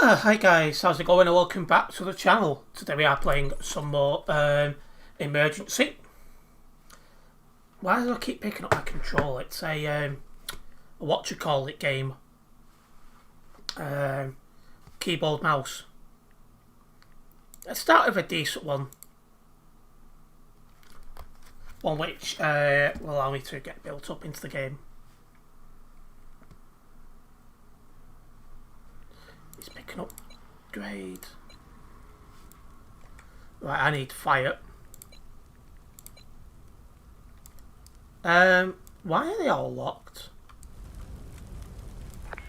Hi guys, how's it going and welcome back to the channel. Today we are playing some more Emergency. Why do I keep picking up my controller? It's a what you call it game. Keyboard mouse. Let's start with a decent one. One which will allow me to get built up into the game. It's picking up grade. Right, I need fire. Why are they all locked?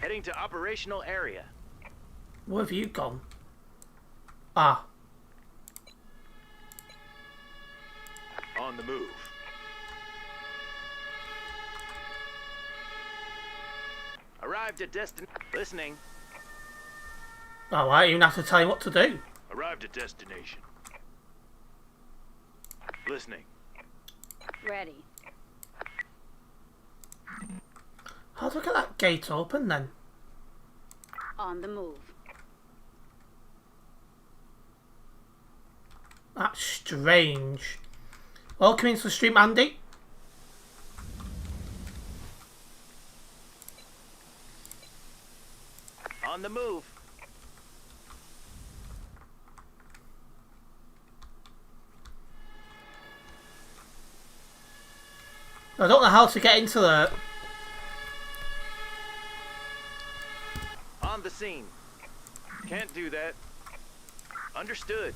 Heading to operational area. Where have you gone? Ah. On the move. Arrived at destination. Listening. Oh, I even have to tell you what to do. Arrived at destination. Listening. Ready. How do I get that gate open then? On the move. That's strange. Welcome into the stream, Andy. On the move. I don't know how to get into there. On the scene. Can't do that. Understood.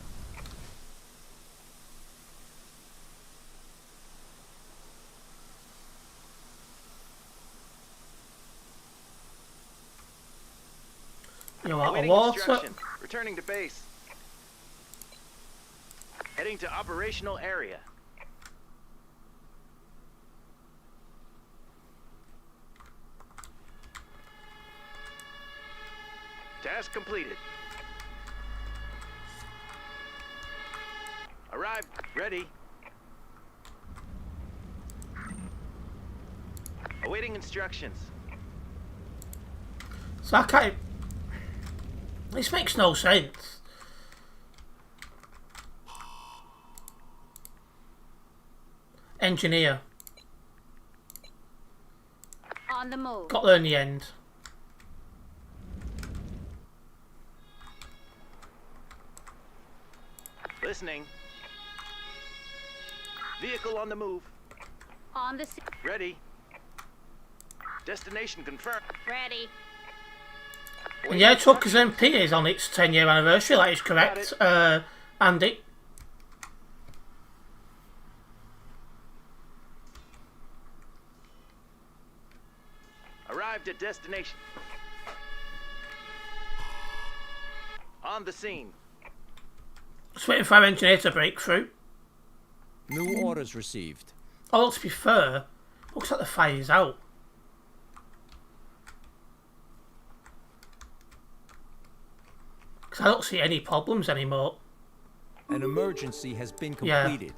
You're out of Awaiting water. instruction. Returning to base. Heading to operational area. Task completed. Arrived. Ready. Awaiting instructions. So I can't... This makes no sense. Engineer. On the move. Got there in the end. Listening. Vehicle on the move. On the scene. Ready. Destination confirmed. Ready. And yeah, Truckers MP is on its 10-year anniversary, that is correct, Andy. Arrived at destination. On the scene. Just waiting for our engineer to break through. New orders received. Oh, to be fair, looks like the fire's out. Because I don't see any problems anymore. An emergency has been Yeah. completed.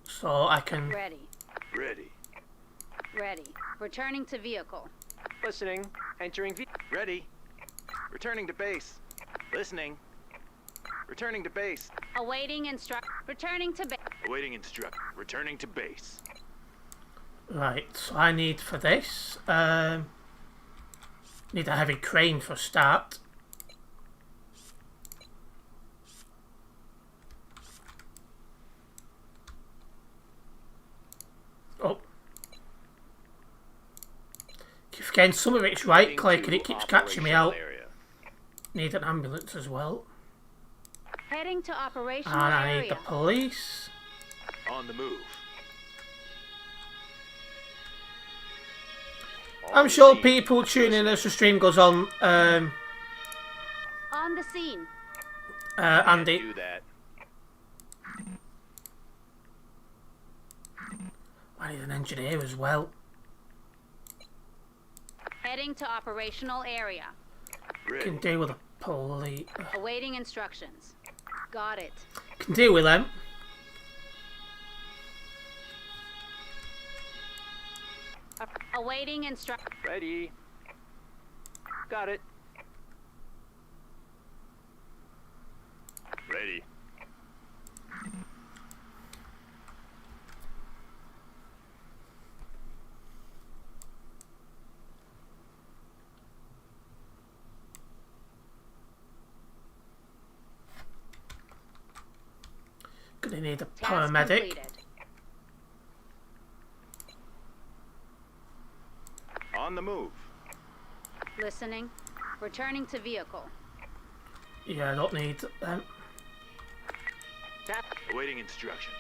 So I can... Ready. Ready. Ready. Returning to vehicle. Listening. Entering Ready. Returning to base. Listening. Returning to base. Awaiting instruct. Returning to base. Awaiting instruct. Returning to base. Right, so I need for this, need a heavy crane for a start. Oh. Keep forgetting some of it's right click and it keeps catching me out. Area. Need an ambulance as well. Heading to operational And I area. need the police. On the move. I'm sure people tuning in as the stream goes on, On the scene. Andy. Do that. I need an engineer as well. Heading to operational area. Ready. Can deal with the police. Awaiting instructions. Got it. Can deal with them. Awaiting instruct. Ready. Got it. Ready. Gonna need a Task paramedic. completed. On the move. Listening. Returning to vehicle. Yeah, I don't need them. Awaiting instructions.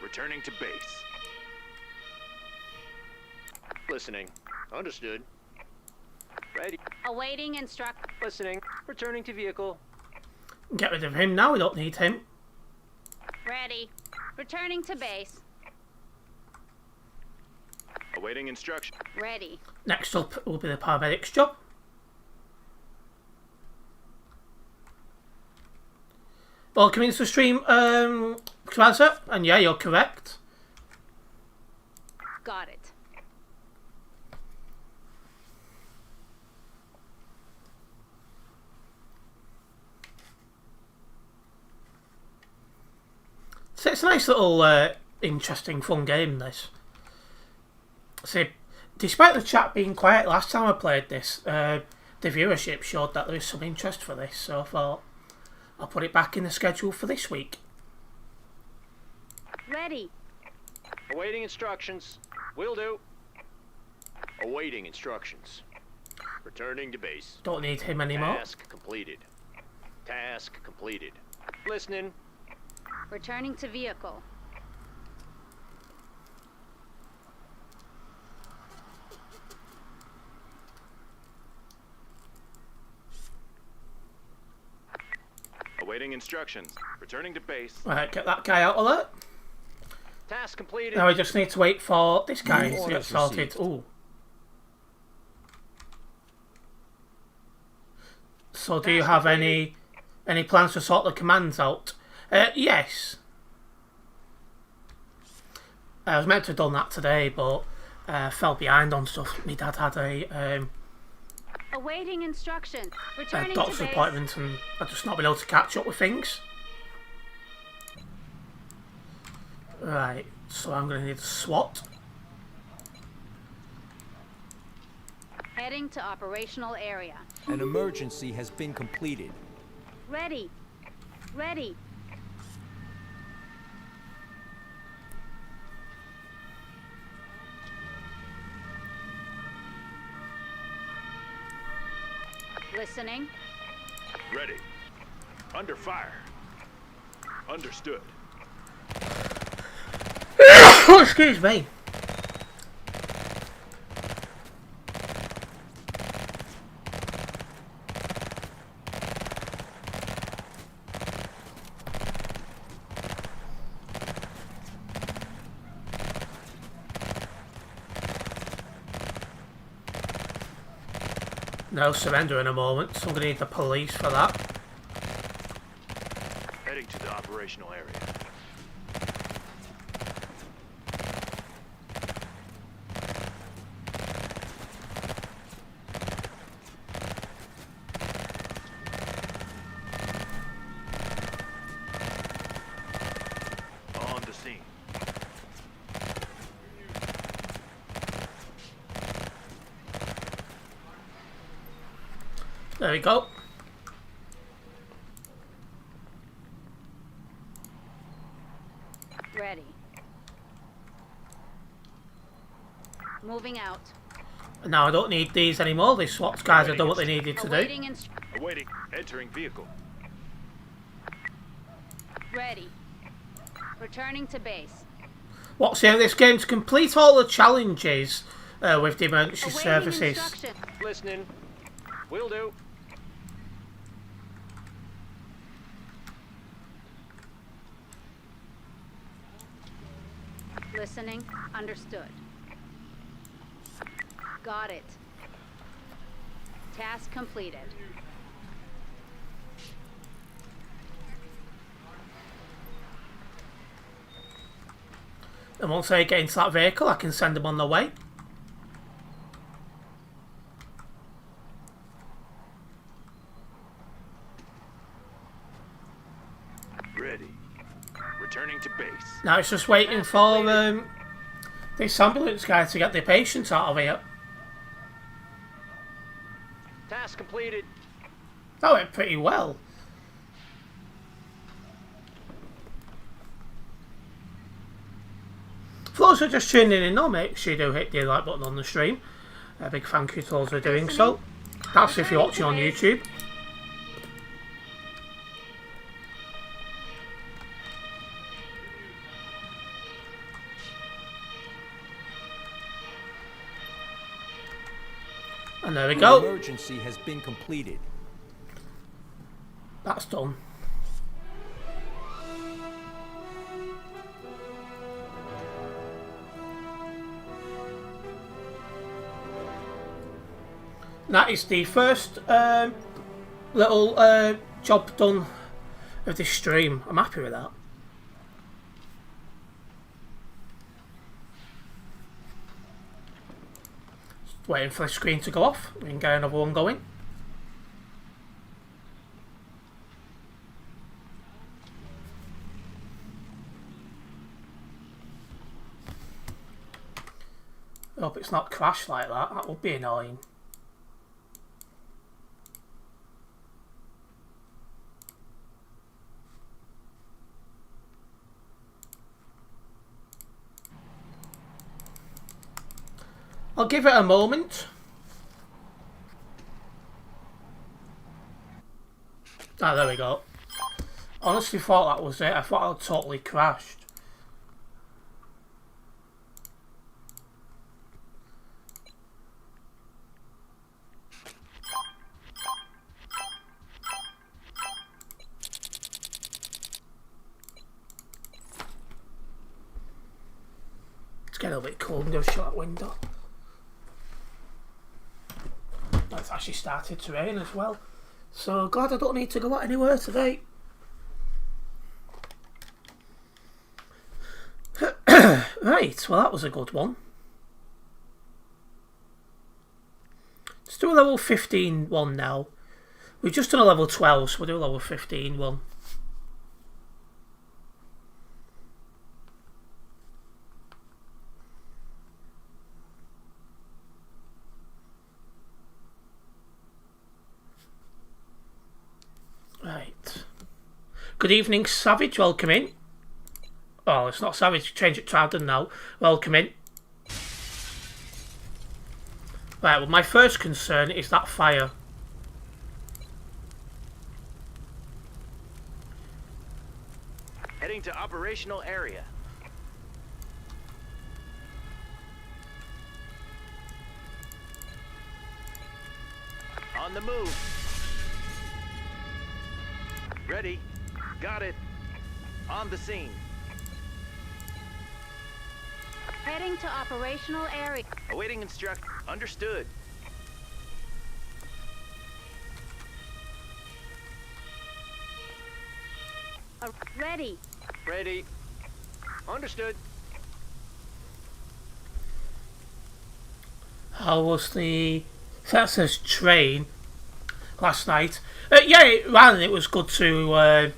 Returning to base. Listening. Understood. Ready. Awaiting instruct. Listening. Returning to vehicle. Get rid of him now, we don't need him. Ready. Returning to base. Awaiting instruction. Ready. Next up will be the paramedic's job. Welcome into the stream, Kvaza, and yeah, you're correct. Got it. So it's a nice little, interesting, fun game, this. See, despite the chat being quiet last time I played this, the viewership showed that there was some interest for this, so I thought I'll put it back in the schedule for this week. Ready. Awaiting instructions. Will do. Awaiting instructions. Returning to base. Don't need him anymore. Task completed. Task completed. Listening. Returning to vehicle. Awaiting instructions. Returning to base. Right, get that guy out of there. Task completed. Now we just need to wait for this guy New to get orders sorted. received. Ooh. So do you Task have completed. any plans to sort the commands out? Yes. I was meant to have done that today, but fell behind on stuff. My dad had a Awaiting instruction. Returning doctor's to base. appointment, and I've just not been able to catch up with things. Right, so I'm going to need a SWAT. Heading to operational area. An emergency has been completed. Ready. Ready. Listening. Ready. Under fire. Understood. Oh, excuse me. No surrender in a moment, so I'm going to need the police for that. Heading to the operational area. On the scene. There we go. Ready. Moving out. Now I don't need these anymore. These SWAT guys have done what they needed to do. Awaiting Awaiting. Entering vehicle. Ready. Returning to base. What's in this game? To complete all the challenges with the emergency Awaiting services. instruction. Listening. Will do. Listening. Understood. Got it. Task completed. And once they get into that vehicle, I can send them on their way. Now it's just waiting for this ambulance guy to get the patients out of here. Task completed. That went pretty well. For those who are just tuning in now, make sure you do hit the like button on the stream. A big thank you to those who are doing so. That's if you're watching on YouTube. And there we The go. emergency has been completed. That's done. That is the first little job done of this stream. I'm happy with that. Just waiting for the screen to go off. We can get another one going. I hope it's not crashed like that. That would be annoying. I'll give it a moment. Ah, there we go. Honestly thought that was it. I thought I'd totally crashed. It's getting a bit cold. I'm going to shut that window. It's actually started to rain as well, so glad I don't need to go out anywhere today. Right, well that was a good one. Let's do a level 15 one now. We've just done a level 12, so we'll do a level 15 one. Right. Good evening, Savage. Welcome in. Oh, it's not Savage. Change it to Adam now. Welcome in. Right, well, my first concern is that fire. Heading to operational area. On the move. Ready. Got it. On the scene. Heading to operational area. Awaiting instruct. Understood. Ready. Ready. Understood. How was the... That says train last night. Yeah, it ran. It was good to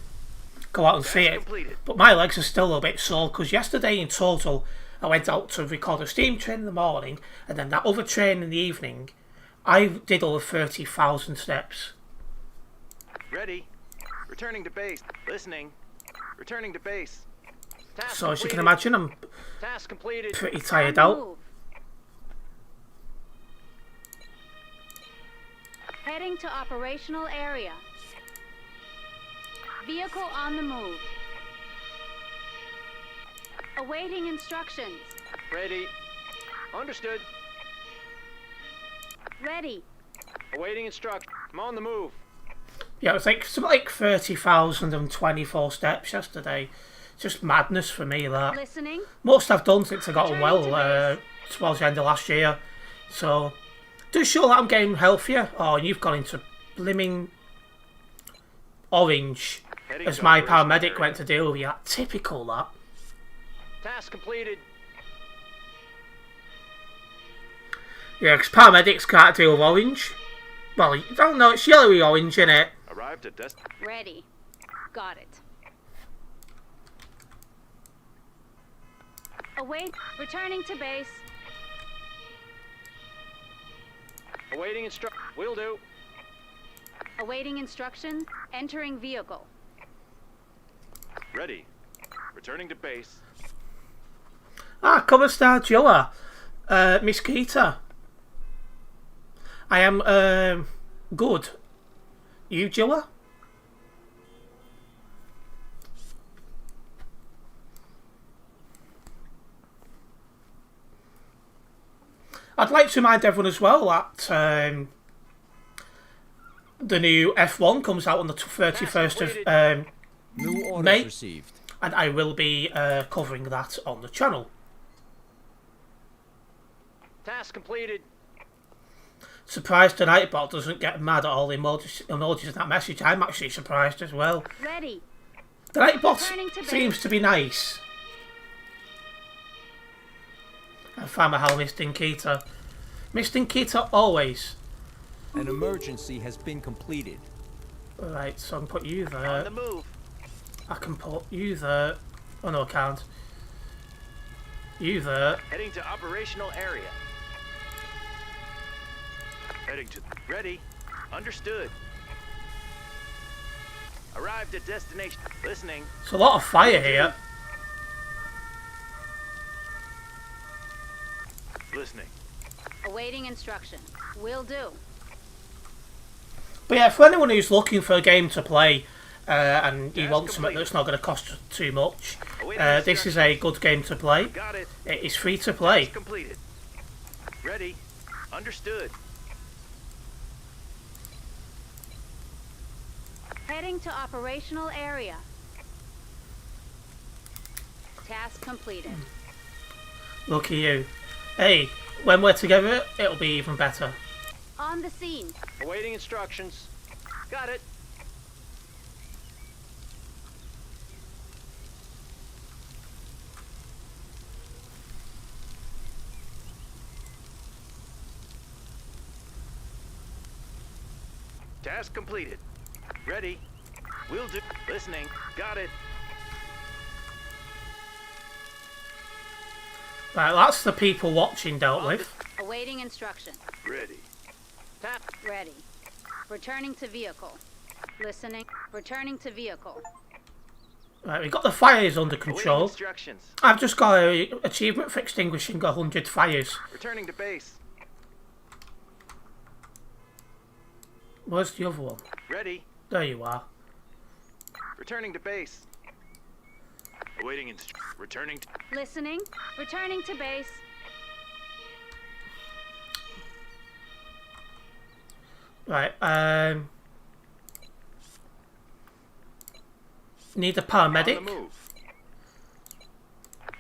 go out and see it. Completed. But my legs are still a little bit sore because yesterday in total I went out to record a steam train in the morning and then that other train in the evening. I did over 30,000 steps. Ready. Returning to base. Listening. Returning to base. Task So as you can completed. imagine, I'm Task completed. pretty On tired the out. move. Heading to operational area. Vehicle on the move. Awaiting instructions. Ready. Understood. Ready. Awaiting instruct. I'm on the move. Yeah, it was like something like 30,024 steps yesterday. Just madness for me, that. Listening. Most I've done since I got Returning well to towards the end of last year. So, does show that I'm getting healthier. Oh, and you've gone into blimmin' orange Heading as to my operational paramedic area. went to deal with you. Typical, that. Task completed. Yeah, because paramedics can't deal with orange. Well, you don't know, it's yellowy orange, innit? Arrived at dest. Ready. Got it. Await. Returning to base. Awaiting Will do. Awaiting instructions. Entering vehicle. Ready. Returning to base. Ah, cover star Joa. Miss Keita. I am good. You, Joa? I'd like to remind everyone as well that the new F1 comes out on the 31st of New orders May, received. and I will be covering that on the channel. Task completed. Surprised the Nightbot doesn't get mad at all the emojis in that message. I'm actually surprised as well. Ready. The Nightbot Returning to base. seems to be nice. I found my how Mr. Nkita. Mr. Nkita always. An emergency has been completed. Right, so I can put you On there. the move. I can put you there. Oh no, I can't. You there. Heading to operational area. Heading to... Ready. Understood. Arrived at destination. Listening. There's a lot of fire here. Listening. Awaiting instruction. Will do. But yeah, for anyone who's looking for a game to play and you Task want something complete. that's not going to cost too much, Awaiting this is a good game to play. Got it. It is free to play. Task completed. Ready. Understood. Heading to operational area. Task completed. Look at you. Hey, when we're together, it'll be even better. On the scene. Awaiting instructions. Got it. Task completed. Ready. Will do. Listening. Got it. Right, that's the people watching dealt with. Awaiting instruction. Ready. Tap. Ready. Returning to vehicle. Listening. Returning to vehicle. Right, we've got the fires under Awaiting control. instructions. I've just got an achievement for extinguishing 100 fires. Returning to base. Where's the other one? Ready. There you are. Returning to base. Awaiting returning to... Listening. Returning to base. Right, need a On the paramedic. move.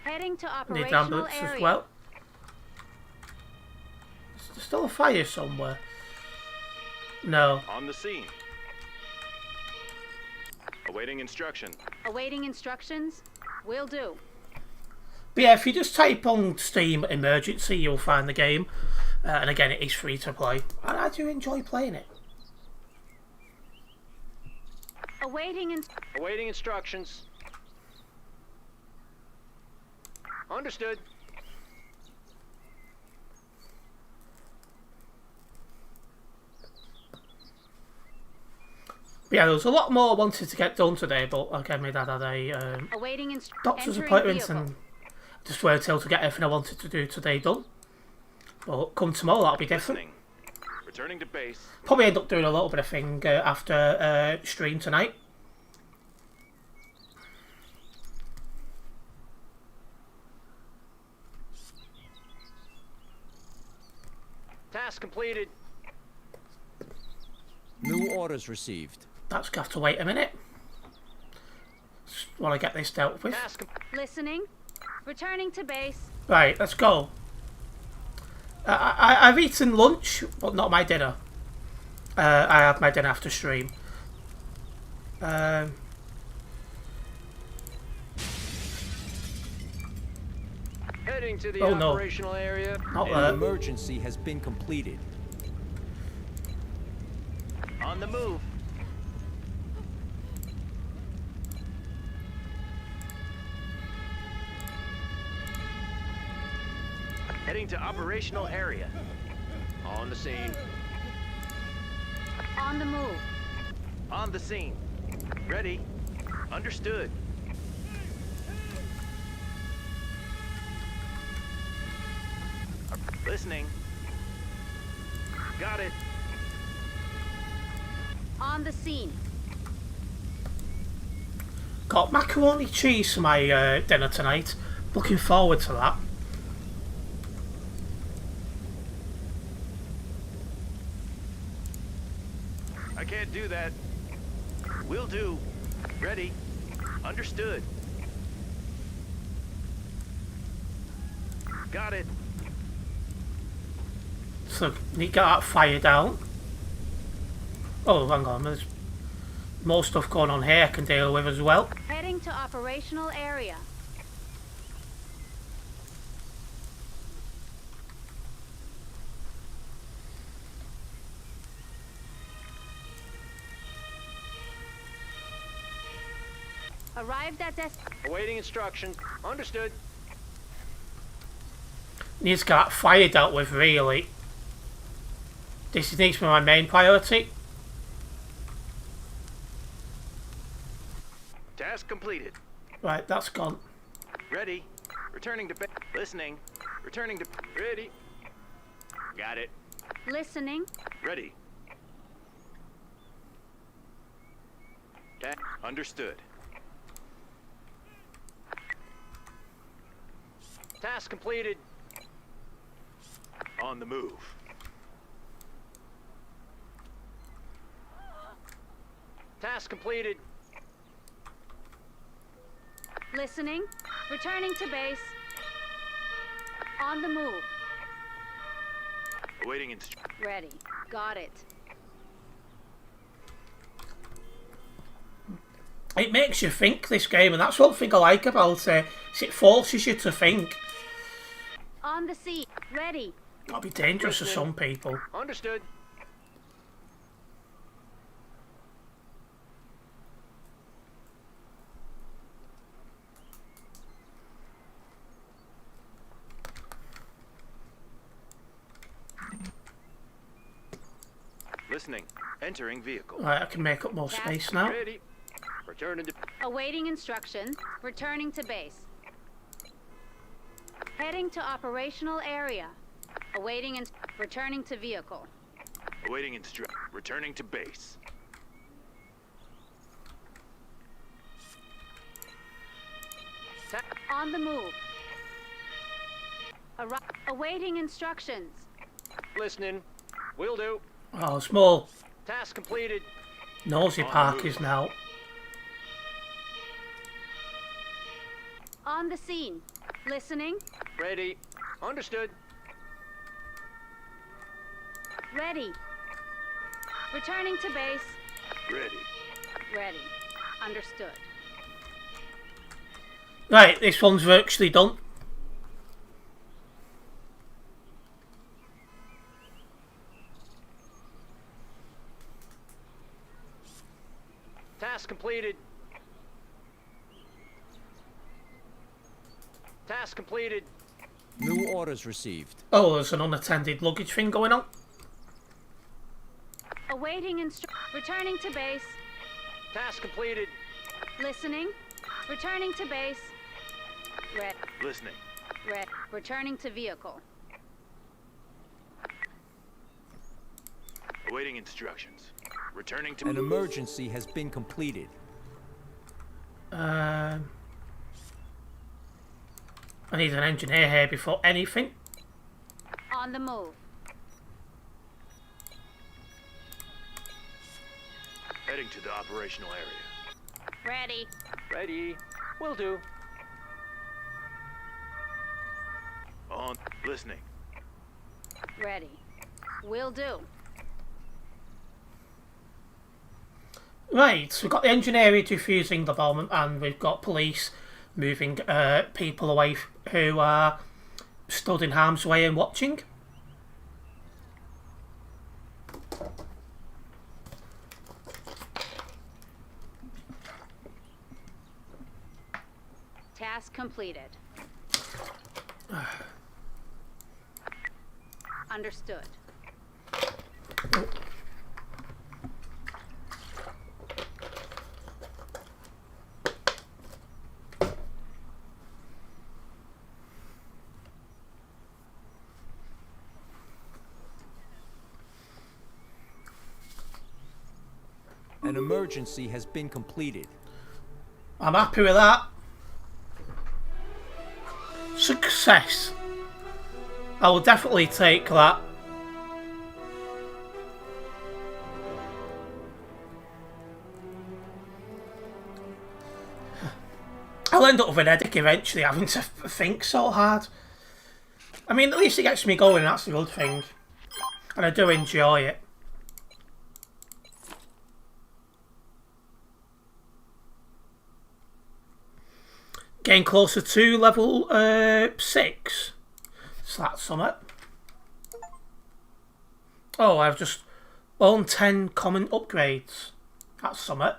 Heading to Need operational ambulance area. as well. There's still a fire somewhere. No. On the scene. Awaiting instruction. Awaiting instructions. Will do. But yeah, if you just type on Steam Emergency, you'll find the game. And again, it is free to play. And I do enjoy playing it. Awaiting instructions. Understood. But yeah, there was a lot more I wanted to get done today, but again, my dad had a Awaiting doctor's entering appointment vehicle. and just waited till to get everything I wanted to do today done. But come tomorrow, that'll be different. Listening. Returning to base. Probably end up doing a little bit of thing after stream tonight. Task completed. New orders received. That's got to wait a minute while I get this dealt with. Task Listening. Returning to base. Right, let's go. I've eaten lunch, but not my dinner. I had my dinner after stream. heading to the Oh, no. operational area. Not An that. emergency has been completed. On the move. Heading to operational area. On the scene. On the move. On the scene. Ready. Understood. Listening. Got it. On the scene. Got macaroni cheese for my dinner tonight. Looking forward to that. I can't do that. Will do. Ready. Understood. Got it. So, need to get that fire down. Oh, hang on. There's more stuff going on here I can deal with as well. Heading to operational area. Arrived at Awaiting instruction. Understood. Needs to get that fire dealt with, really. This needs to be my main priority. Task completed. Right, that's gone. Ready. Returning to base. Listening. Returning to... Ready. Got it. listening. Ready. Understood. Task completed. On the move. Task completed. Listening. Returning to base. On the move. Awaiting instruction. Ready. Got it. It makes you think, this game, and that's one thing I like about it. Is it forces you to think. On the seat. Ready. That'll be dangerous for some people. Understood. Listening. Entering vehicle. Right, I can make up more space now. Ready. Returning to... Awaiting instructions. Returning to base. Heading to operational area. Awaiting and returning to vehicle. Awaiting instruction. Returning to base. On the move. Awaiting instructions. Listening. Will do. Oh, small Task completed. nosy On the park move. is now. On the scene. Listening. Ready. Understood. Ready. Returning to base. Ready. Ready. Understood. Right, this one's virtually done. Task completed. Task completed. New orders received. Oh, there's an unattended luggage thing going on. Awaiting returning to base. Task completed. Listening. Returning to base. Red. Listening. Red. Returning to vehicle. Awaiting instructions. Returning to... An emergency has been completed. I need an engineer here before anything. On the move. Heading to the operational area. Ready. Ready. Will do. On. Listening. Ready. Will do. Right, so we've got the engineering defusing the bomb, and we've got police moving people away who are stood in harm's way and watching. Task completed. Understood. An emergency has been completed. I'm happy with that. Success. I will definitely take that. I'll end up with an headache eventually, having to think so hard. I mean, at least it gets me going, that's the good thing. And I do enjoy it. Getting closer to level 6. So that's something. Oh, I've just owned 10 common upgrades. That's something.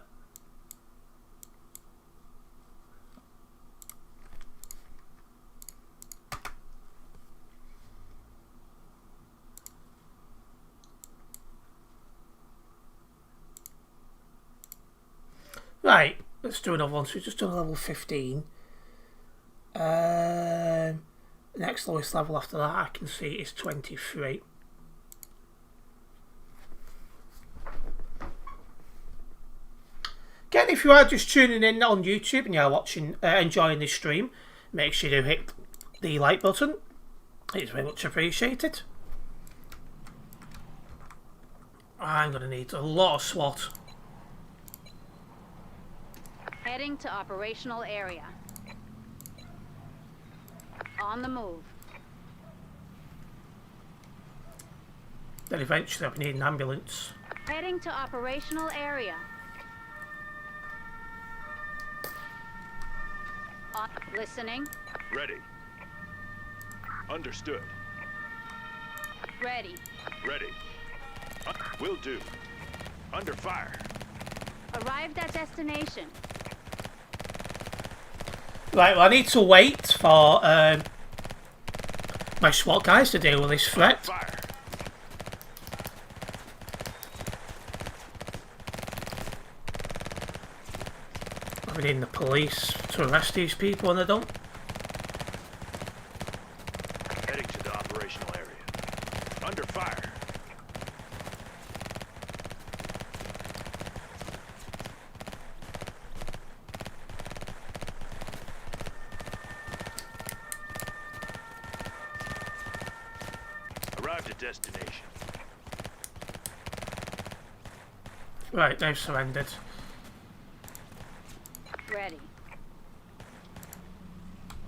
Right, let's do another one. So we've just done level 15. Next lowest level after that I can see is 23. Again, if you are just tuning in on YouTube and you're watching, enjoying this stream, make sure you hit the like button. It's very much appreciated. I'm going to need a lot of SWAT. Heading to operational area. On the move. Then eventually I'll need an ambulance. Heading to operational area. Listening. Ready. Understood. Ready. Ready. Will do. Under fire. Arrived at destination. Right, well I need to wait for my SWAT guys to deal with this threat. Fire. We need the police to arrest these people and they don't. Heading to the operational area. Under fire. Arrived at destination. Right, they've surrendered. Ready.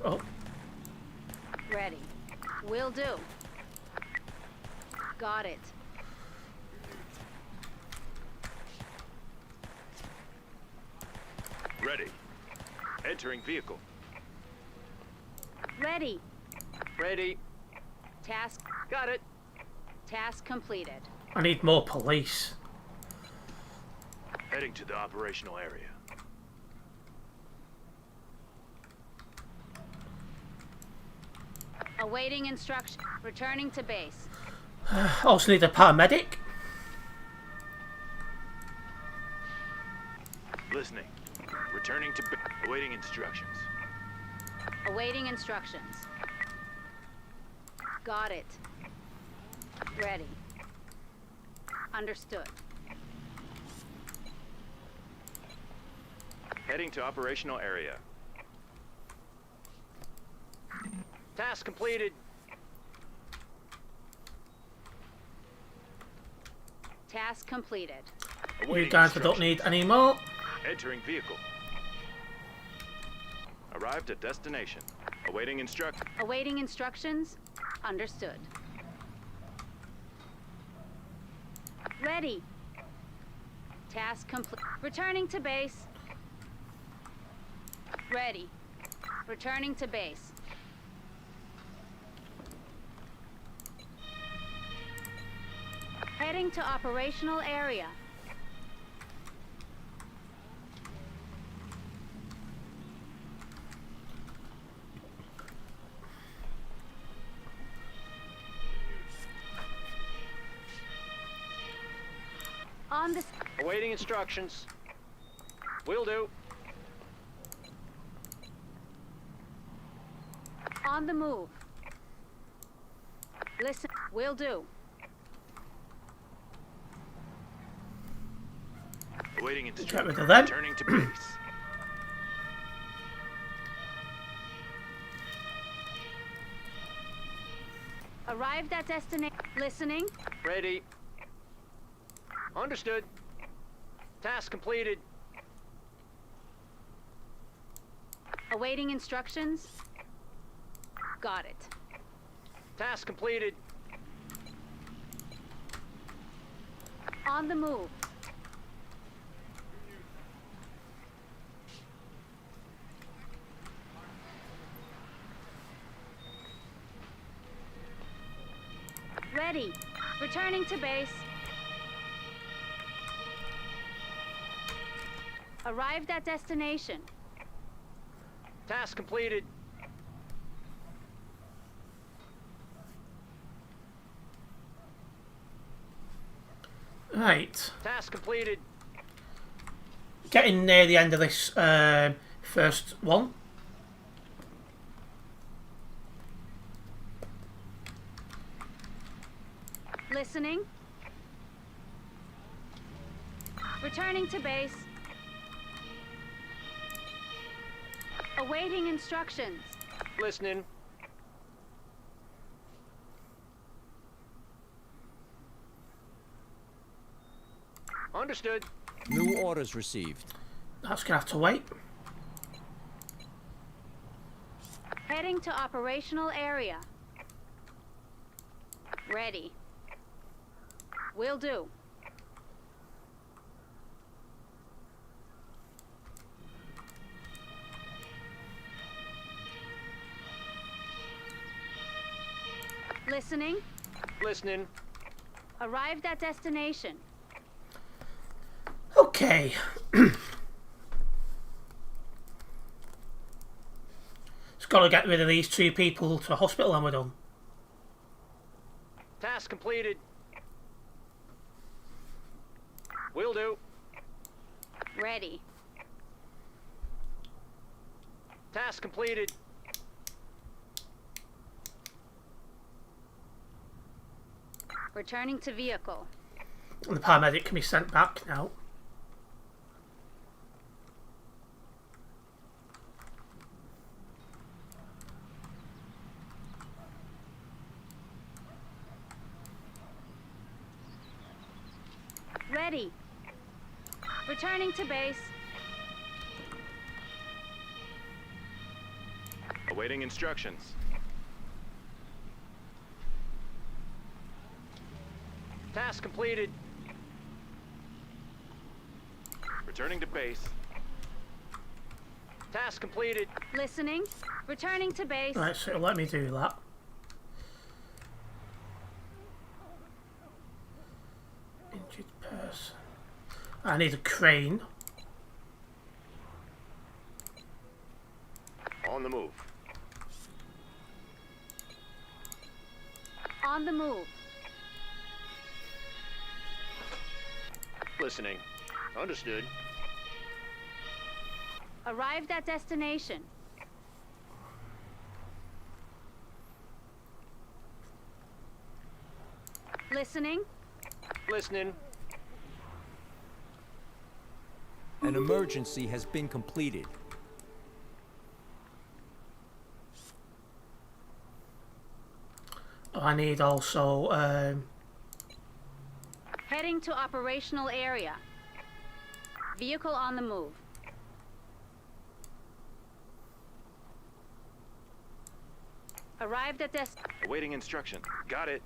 Oh, Ready. Will do. Got it. Ready. Entering vehicle. Ready. Ready. Task. Got it. Task completed. I need more police. Heading to the operational area. Awaiting instruction. Returning to base. Also need a paramedic. Listening. Returning to awaiting instructions. Awaiting instructions. Got it. Ready. Understood. Heading to operational area. Task completed. Task completed. You guys don't need any more. Entering vehicle. Arrived at destination. Awaiting instruct. Awaiting instructions. Understood. Ready. Task complete. Returning to base. Ready. Returning to base. Heading to operational area. On the... Awaiting instructions. Will do. On the move. Listen. Will do. Awaiting Get instructions. rid of them. Returning to base. Arrived at destination. Listening. Ready. Understood. Task completed. Awaiting instructions. Got it. Task completed. On the move. Ready. Returning to base. Arrived at destination. Task completed. Right. Task completed. Getting near the end of this first one. Listening. Returning to base. Awaiting instructions. Listening. Understood. New orders received. That's gonna have to wait. Heading to operational area. Ready. Will do. Listening. Listening. Arrived at destination. Okay. It's got to get rid of these two people to hospital and we're done. Task completed. Will do. Ready. Task completed. Returning to vehicle. And the paramedic can be sent back now. Ready. Returning to base. Awaiting instructions. Task completed. Returning to base. Task completed. Listening. Returning to base. Right, so let me do that. Injured person. I need a crane. On the move. On the move. Listening. Understood. Arrived at destination. Listening. Listening. An emergency has been completed. I need also Heading to operational area. Vehicle on the move. Arrived at Awaiting instruction. Got it.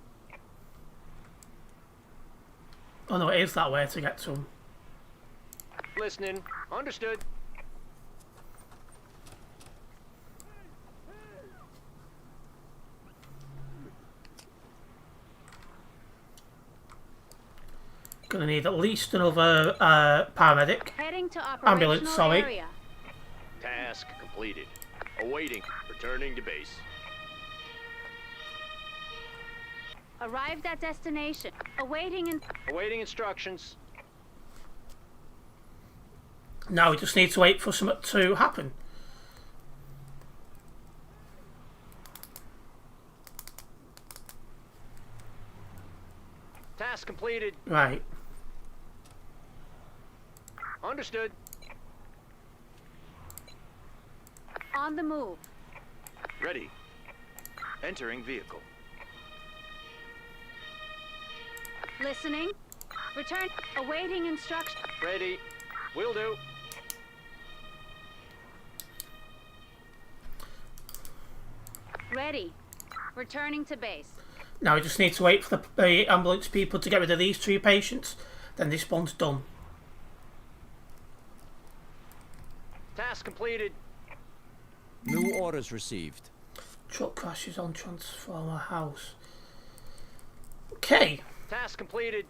oh no, it is that way to get to them. Listening. Understood. Gonna need at least another paramedic. Heading to operational Ambulance, sorry. area. Task completed. Awaiting. Returning to base. Arrived at destination. Awaiting Awaiting instructions. Now we just need to wait for something to happen. Task completed. Right. Understood. On the move. Ready. Entering vehicle. Listening. Return. Awaiting instruction. Ready. Will do. Ready. Returning to base. Now we just need to wait for the ambulance people to get rid of these 2 patients. Then this one's done. Task completed. New orders received. Truck crashes on Transformer House. Okay. Task completed.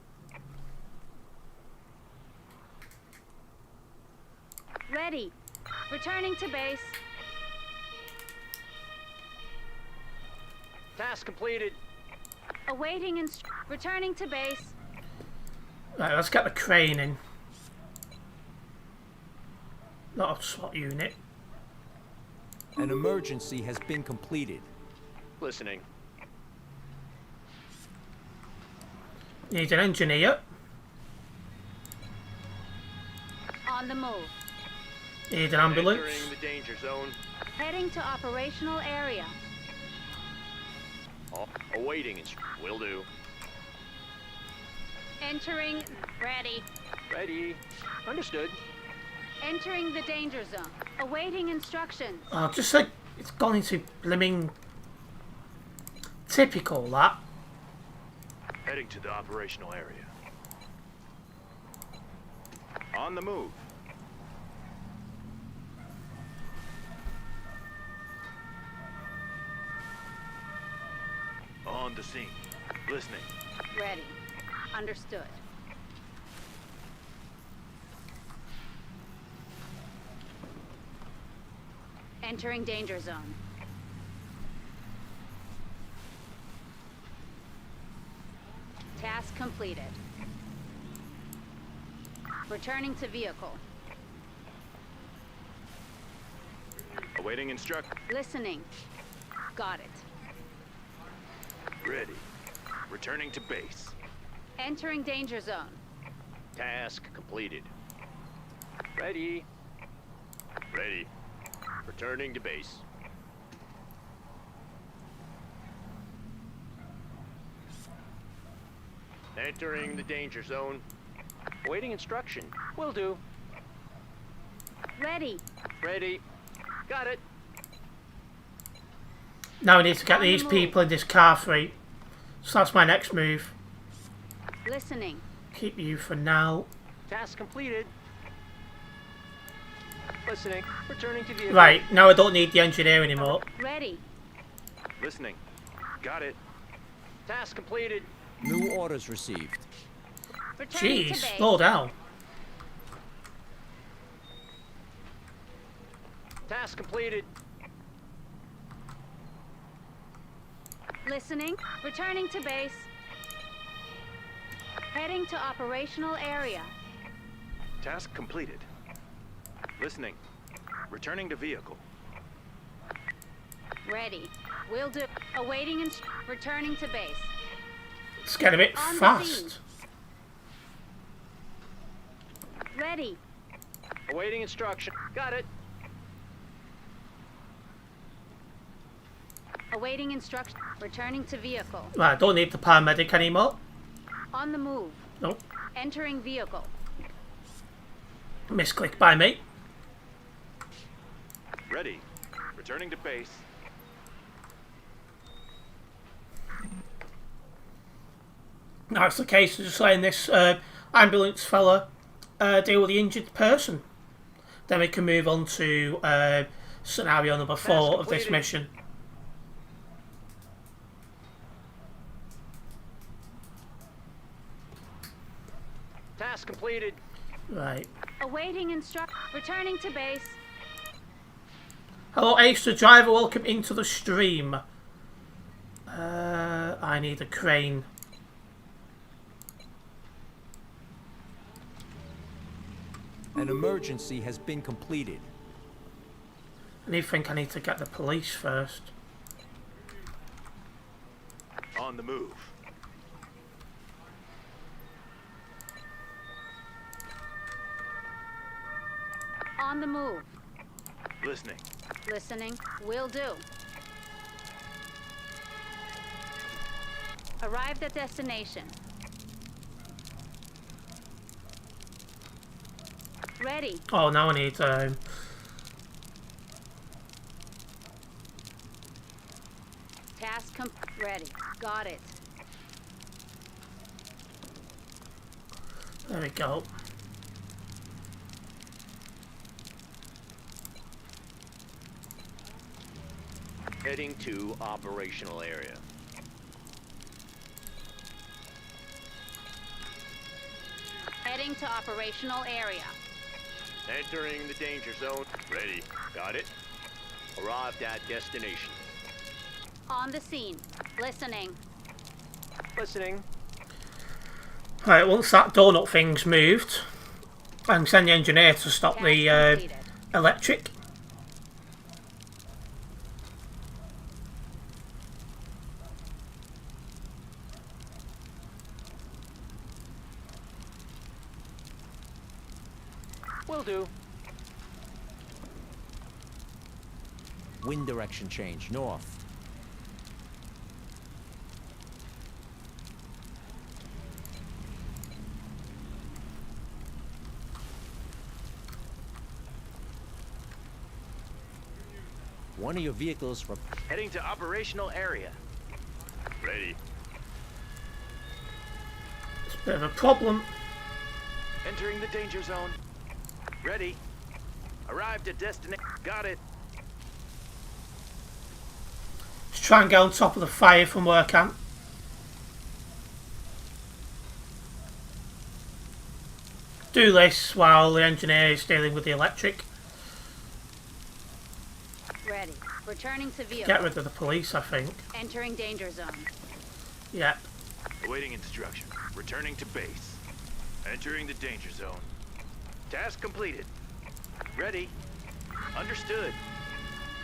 Ready. Returning to base. Task completed. Awaiting returning to base. Right, let's get the crane in. Not a SWAT unit. An emergency has been completed. Listening. Need an engineer. On the move. Need an ambulance. Entering the danger zone. Heading to operational area. Oh, awaiting will do. Entering. Ready. Ready. Understood. Entering the danger zone. Awaiting instructions. Oh, just like it's gone into blimming. Typical that. Heading to the operational area. On the move. On the scene. Listening. Ready. Understood. Entering danger zone. Task completed. Returning to vehicle. Awaiting instruct. Listening. Got it. Ready. Returning to base. Entering danger zone. Task completed. Ready. Ready. Returning to base. Entering the danger zone. Awaiting instruction. Will do. Ready. Ready. Got it. Now we need to get On the these move. people in this car free. So that's my next move. Listening. Keep you for now. Task completed. Listening. Returning to vehicle. Right, now I don't need the engineer anymore. Ready. Listening. Got it. Task completed. New orders received. Returning to Jeez, base. slow down. Task completed. Listening. Returning to base. Heading to operational area. Task completed. Listening. Returning to vehicle. Ready. Will do. Awaiting returning to base. It's getting a bit On the scene. fast. Ready. Awaiting instruction. Got it. Awaiting instruction. Returning to vehicle. Right, I don't need the paramedic anymore. On the move. Nope. Entering vehicle. Misclick by me. Ready. Returning to base. Now it's the case of just letting this ambulance fella deal with the injured person. Then we can move on to scenario number 4 of this completed. mission. Task completed. Right. Awaiting returning to base. Hello, Ace the driver. Welcome into the stream. I need a crane. An emergency has been completed. I think I need to get the police first. On the move. On the move. Listening. Listening. Will do. Arrived at destination. Ready. Oh, now I need Task ready. Got it. there we go. Heading to operational area. Heading to operational area. Entering the danger zone. Ready. Got it. Arrived at destination. On the scene. Listening. Listening. Right, once that donut thing's moved, I can send the engineer to stop Task the completed. electric. Will do. Wind direction change. North. One of your vehicles... Heading to operational area. Ready. It's a bit of a problem. Entering the danger zone. Ready. Arrived at destination. Got it. Let's try and get on top of the fire from where I can. Do this while the engineer is dealing with the electric. Ready. Returning to vehicle. Get rid of the police, I think. Entering danger zone. Yep. Awaiting instruction. Returning to base. Entering the danger zone. Task completed. Ready. Understood.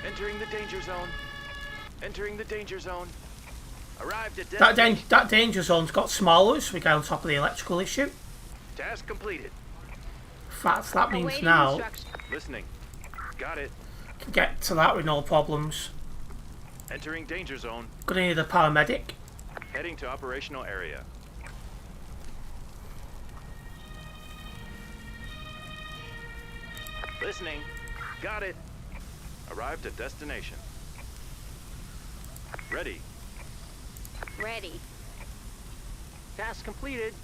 Entering the danger zone. Entering the danger zone. Arrived at destination. That danger zone's got smaller, so we get on top of the electrical issue. Task completed. In fact, that means Awaiting now instruction. Listening. Got it. I can get to that with no problems. Entering danger zone. Gonna need a paramedic. Heading to operational area. Listening. Got it. Arrived at destination. Ready. Ready. Task completed.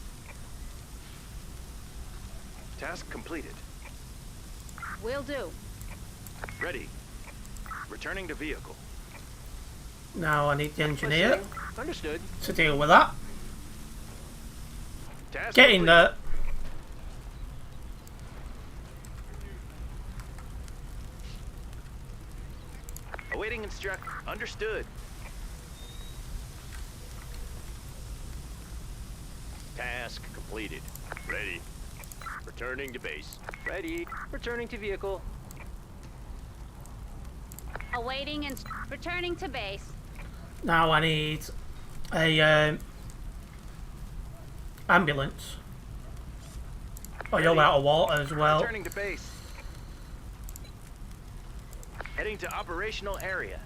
Task completed. Will do. Ready. Returning to vehicle. Now I need the engineer Listening. Understood. to deal with that. Task Get in completed. there. Awaiting instruct. Understood. Task completed. Ready. Returning to base. Ready. Returning to vehicle. Awaiting and returning to base. Now I need a ambulance. Oh, you're out of water as well. Returning to base. Heading to operational area.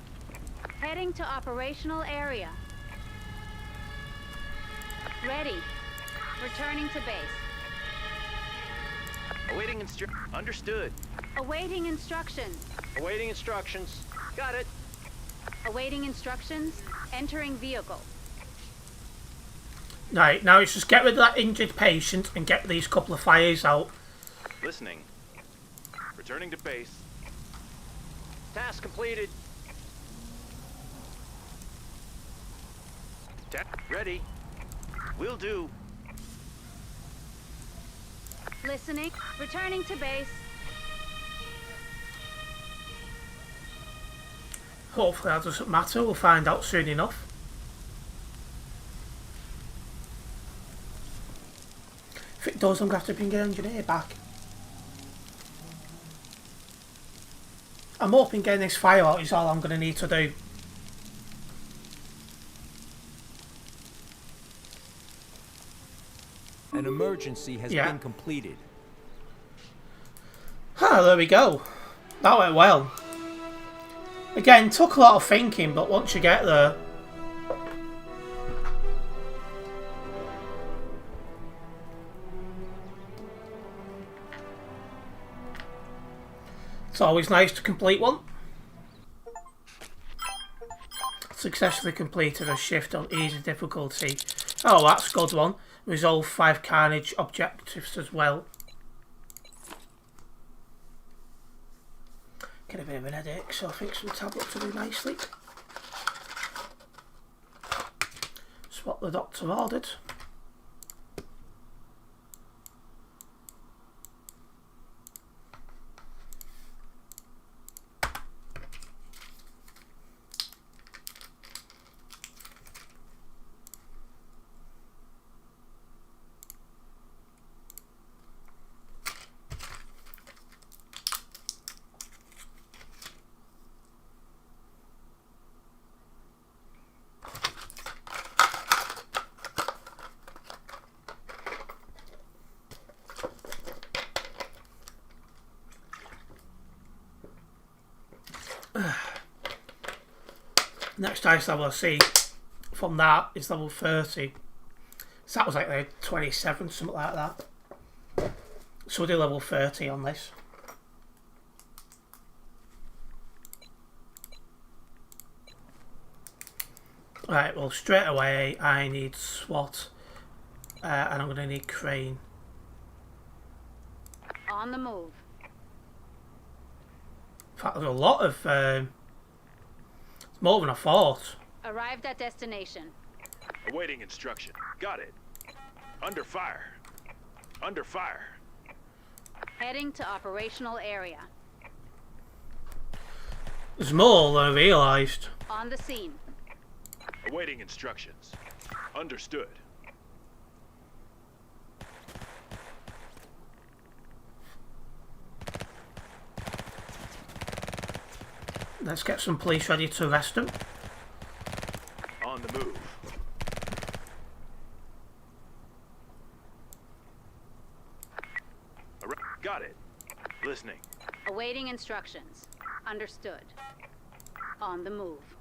Heading to operational area. Ready. Returning to base. Awaiting Understood. Awaiting instructions. Awaiting instructions. Got it. Awaiting instructions. Entering vehicle. Right, now it's just get rid of that injured patient and get these couple of fires out. Listening. Returning to base. Task completed. Ready. Will do. Listening. Returning to base. Hopefully that doesn't matter, we'll find out soon enough. If it does, I'm going to have to bring an engineer back. I'm hoping getting this fire out is all I'm going to need to do. An emergency has been completed. Ah, there we go. That went well. Again, took a lot of thinking, but once you get there... It's always nice to complete one. Successfully completed a shift on easy difficulty. Oh, that's a good one. Resolve 5 carnage objectives as well. Get a bit of an headache, so I think some tablets will do nicely. That's what the doctor ordered. Next ice level I see from that is level 30. So that was like the 27, something like that. So we'll do level 30 on this. Right, well straight away I need SWAT and I'm going to need crane. On the move. In fact, there's a lot of... more than I thought. Arrived at destination. Awaiting instruction. Got it. Under fire. Under fire. Heading to operational area. There's more than I realised. On the scene. Awaiting instructions. Understood. Let's get some police ready to arrest him. On the move. Got it. Listening. Awaiting instructions. Understood. On the move.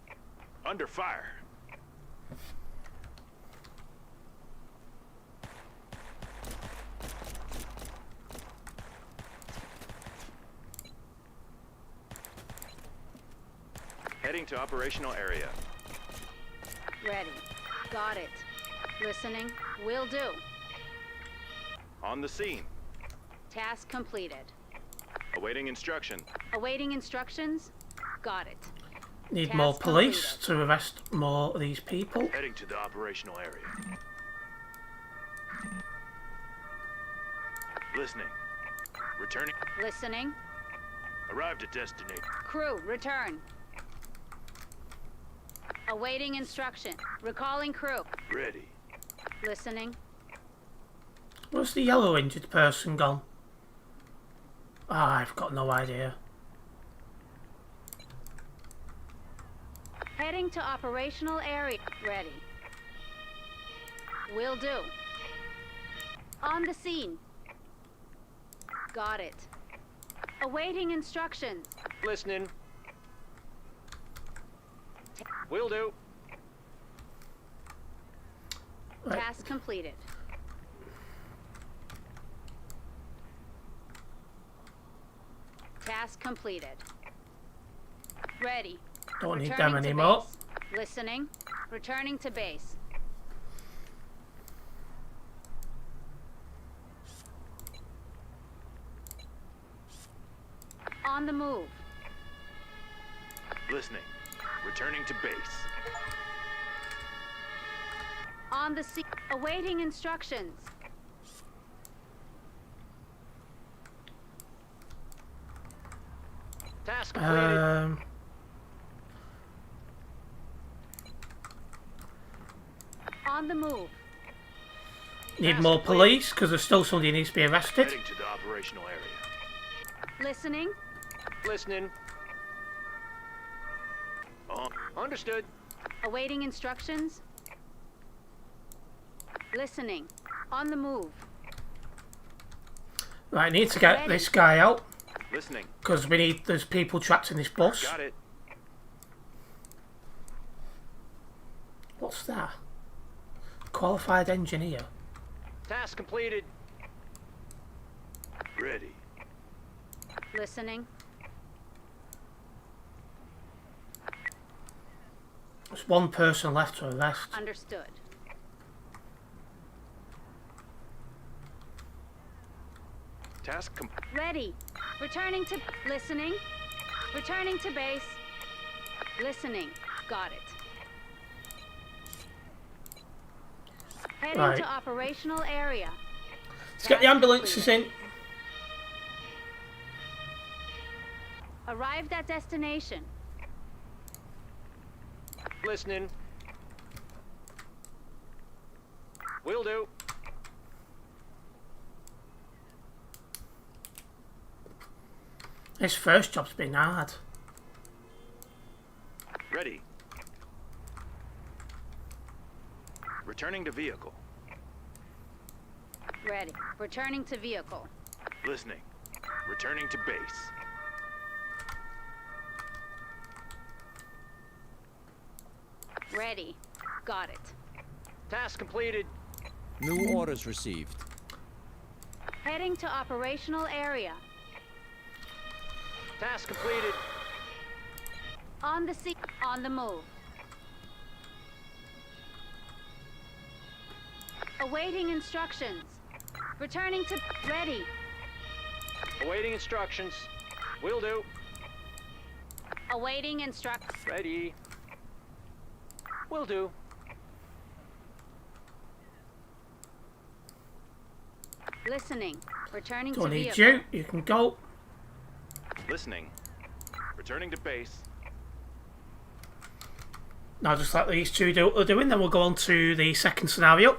Under fire. Heading to operational area. Ready. Got it. Listening. Will do. On the scene. Task completed. Awaiting instruction. Awaiting instructions. Got it. Need Task more police completed. to arrest more of these people. Heading to the operational area. Listening. Returning. Listening. Arrived at destination. Crew, return. Awaiting instruction. Recalling crew. Ready. Listening. Where's the yellow injured person gone? I've got no idea. Heading to operational area. Ready. Will do. On the scene. Got it. Awaiting instructions. Listening. Will do. Right. Task completed. Task completed. Ready. Don't need Returning them to anymore. base. Listening. Returning to base. On the move. Listening. Returning to base. On the scene. Awaiting instructions. Task completed. On the move. Need more police because there's still somebody who needs to be arrested. Heading to the operational area. Listening. Listening. Understood. Awaiting instructions. Listening. On the move. Right, I need to get this guy out. Listening. Because there's people trapped in this bus. Got it. What's that? Qualified engineer. Task completed. Ready. Listening. There's one person left to arrest. Understood. Task Ready. Returning to... Listening. Returning to base. Listening. Got it. Heading Right. to operational area. Let's get the ambulances in. Arrived at destination. Listening. Will do. This first job's been hard. Ready. Returning to vehicle. Ready. Returning to vehicle. Listening. Returning to base. Ready. Got it. Task completed. New orders received. Heading to operational area. Task completed. On the sea. On the move. Awaiting instructions. Returning to... Ready. Awaiting instructions. Will do. Awaiting instruct... Ready. Will do. Listening. Returning Don't to need vehicle. you. You can go. Listening. Returning to base. Now just let these two do what they're doing, then we'll go on to the second scenario.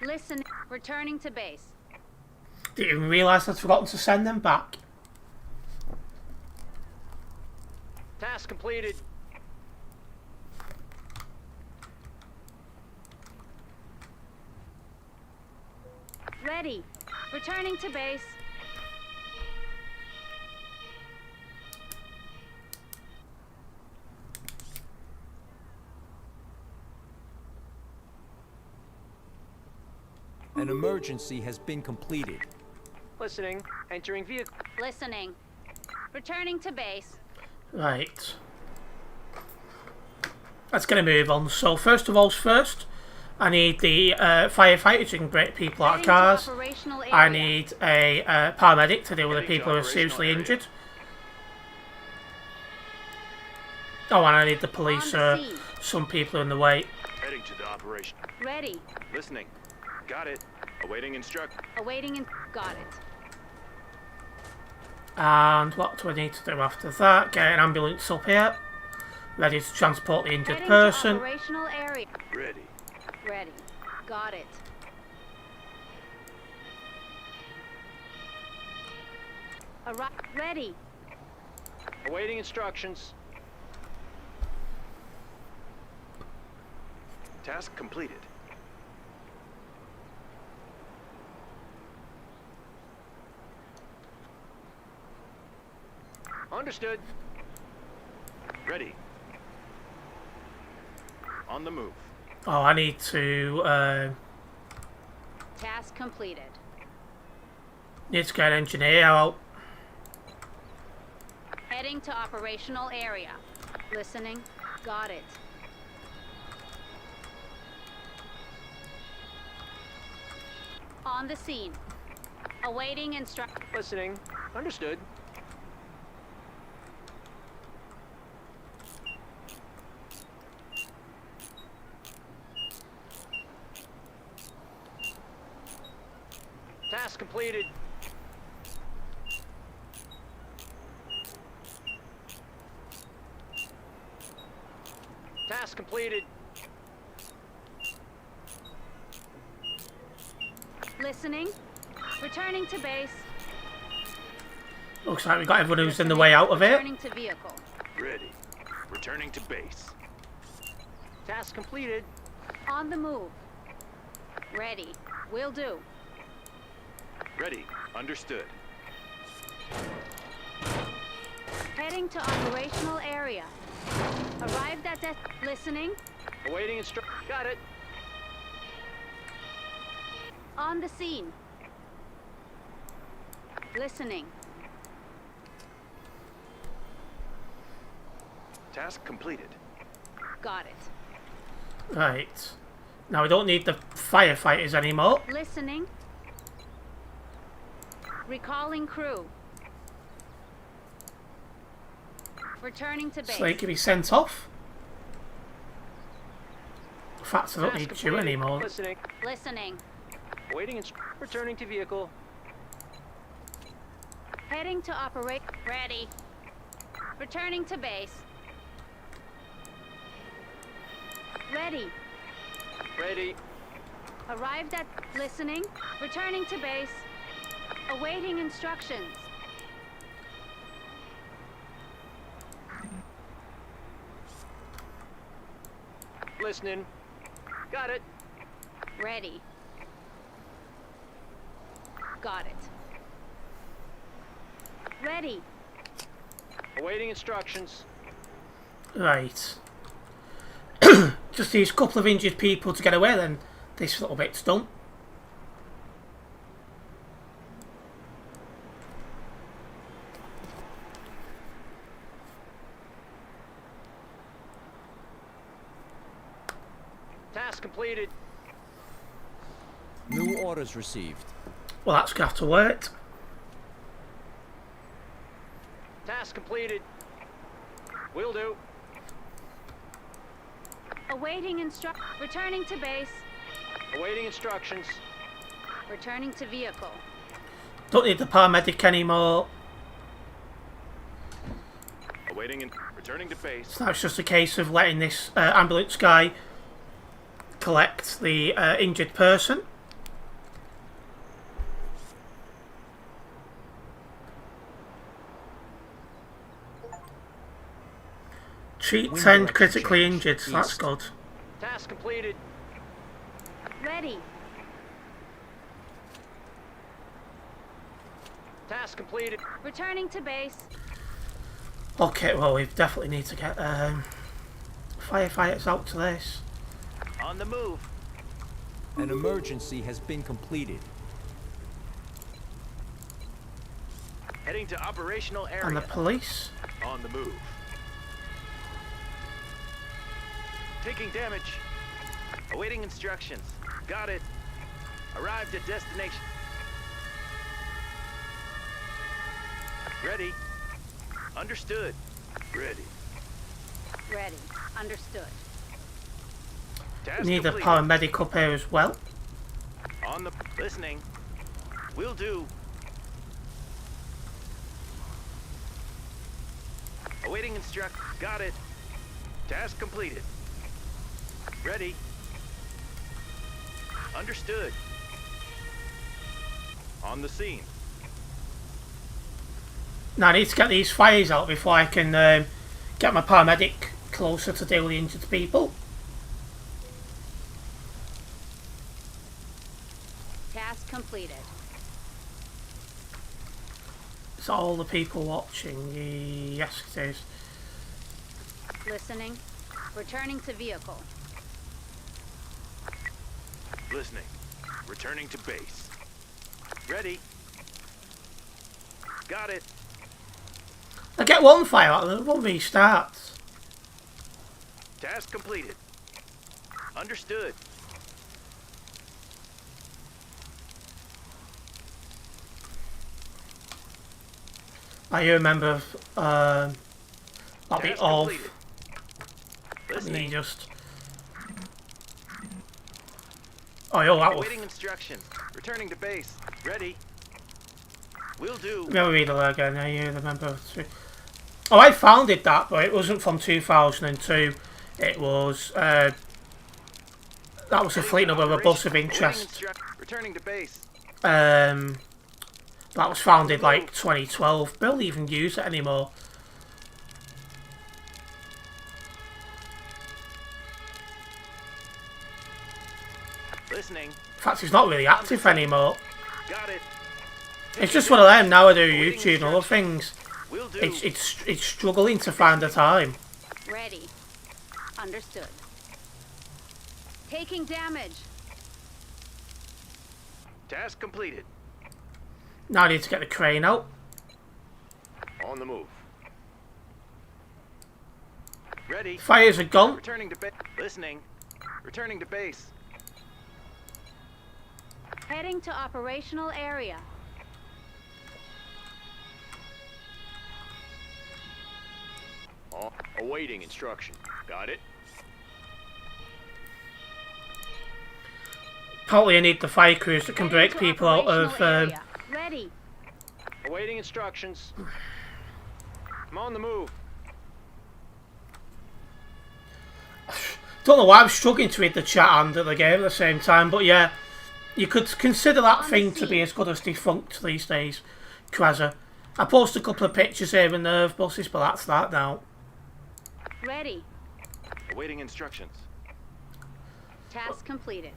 Listen. Returning to base. Didn't even realise I'd forgotten to send them back. Task completed. Ready. Returning to base. An emergency has been completed. Listening. Entering vehicle. Listening. Returning to base. Right. Let's get a move on. So first of all, I need the firefighters who can break people out of Heading to cars. operational area. I need a paramedic to deal with the Heading to people who are operational seriously area. injured. Oh, and I need the police. On the scene. Some people are in the way. Heading to the operation. Ready. Listening. Got it. Awaiting instruct. Awaiting in... Got it. And what do I need to do after that? Get an ambulance up here. Ready to transport the injured Heading person. to operational area. Ready. Ready. Got it. Ready. Awaiting instructions. Task completed. Understood. Ready. On the move. Oh, I need to Task completed. get an engineer out. Heading to operational area. Listening. Got it. On the scene. Awaiting instruct... Listening. Understood. Task completed. Task completed. Listening. Returning to base. Looks like we got everyone who's in the way out of it. Returning to vehicle. Ready. Returning to base. Task completed. On the move. Ready. Will do. Ready. Understood. Heading to operational area. Arrived at listening. Awaiting instruction. Got it. On the scene. Listening. Task completed. Got it. Right. Now we don't need the firefighters anymore. Listening. Recalling crew. Returning to base. So they can be sent off. In fact, I don't Task need you completed. anymore. Listening. Listening. Awaiting returning to vehicle. Heading to operate. Ready. Returning to base. Ready. Ready. Arrived at listening. Returning to base. Awaiting instructions. Listening. Got it. Ready. Got it. Ready. Awaiting instructions. Right. Just these couple of injured people to get away, then this little bit's done. Task completed. New orders received. Well, that's going to have to work. Task completed. Will do. Awaiting returning to base. Awaiting instructions. Returning to vehicle. Don't need the paramedic anymore. Awaiting and returning to base. So now it's just a case of letting this ambulance guy collect the injured person. Treat 10 critically injured, so that's good. Task completed. Ready. Task completed. Returning to base. Okay, well, we definitely need to get firefighters out to this. On the move. An emergency has been completed. Heading to operational area. And the police. On the move. Taking damage. Awaiting instructions. Got it. Arrived at destination. Ready. Understood. Ready. Ready. Understood. Task Need a complete. paramedic up here as well. On the listening. Will do. Awaiting instruct. Got it. Task completed. Ready. Understood. On the scene. Now I need to get these fires out before I can get my paramedic closer to deal with the injured people. Task completed. Is that all the people watching? Yes, it is. Listening. Returning to vehicle. Listening. Returning to base. Ready. Got it. I get one fire out and then one restarts. Task completed. Understood. I remember that bit Task of. completed. Let me Listening. just. Oh, yo, that was. Awaiting instructions. Returning to base. Ready. Will do. Let me read it again. I remember. Oh, I founded that, but it wasn't from 2002. It was. That was a fleet number, a bus of interest. Returning to base. That That was founded like 2012. Barely even use it anymore. Listening. In fact, it's not really active anymore. Got it. It's just one of them now. I do YouTube and other things. Will do. It's struggling to find the time. Ready. Understood. Taking damage. Task completed. Now I need to get the crane out. On the move. Ready. Fires are gone. Returning to base. Listening. Returning to base. Heading to operational area. Oh, awaiting instruction. Got it. Apparently I need the fire crews that can Heading break to people out of... operational area. Ready. Awaiting instructions. I'm on the move. Don't know why I'm struggling to read the chat and the game at the same time, but yeah, you could consider that thing to be as good as defunct these days. Krazza. I post a couple of pictures here in the buses, but that's that now. Ready. Awaiting instructions. Task completed.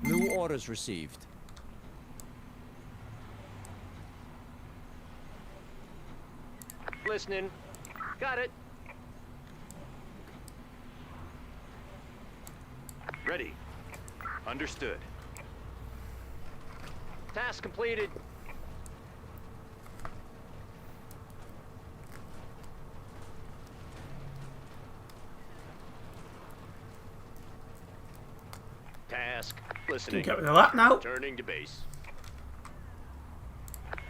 New orders received. Listening. Got it. Ready. Understood. Task completed. Task. Can Listening. get rid of that now. Turning to base.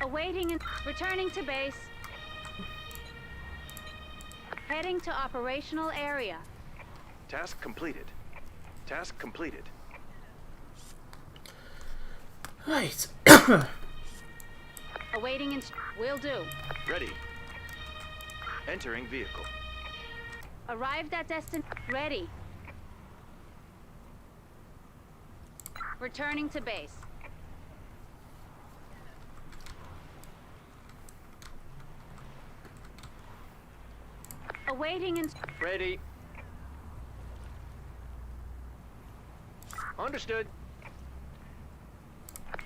Awaiting and returning to base. Heading to operational area. Task completed. Task completed. Right. Awaiting will do. Ready. Entering vehicle. Arrived at ready. Returning to base. Awaiting and Ready. Understood.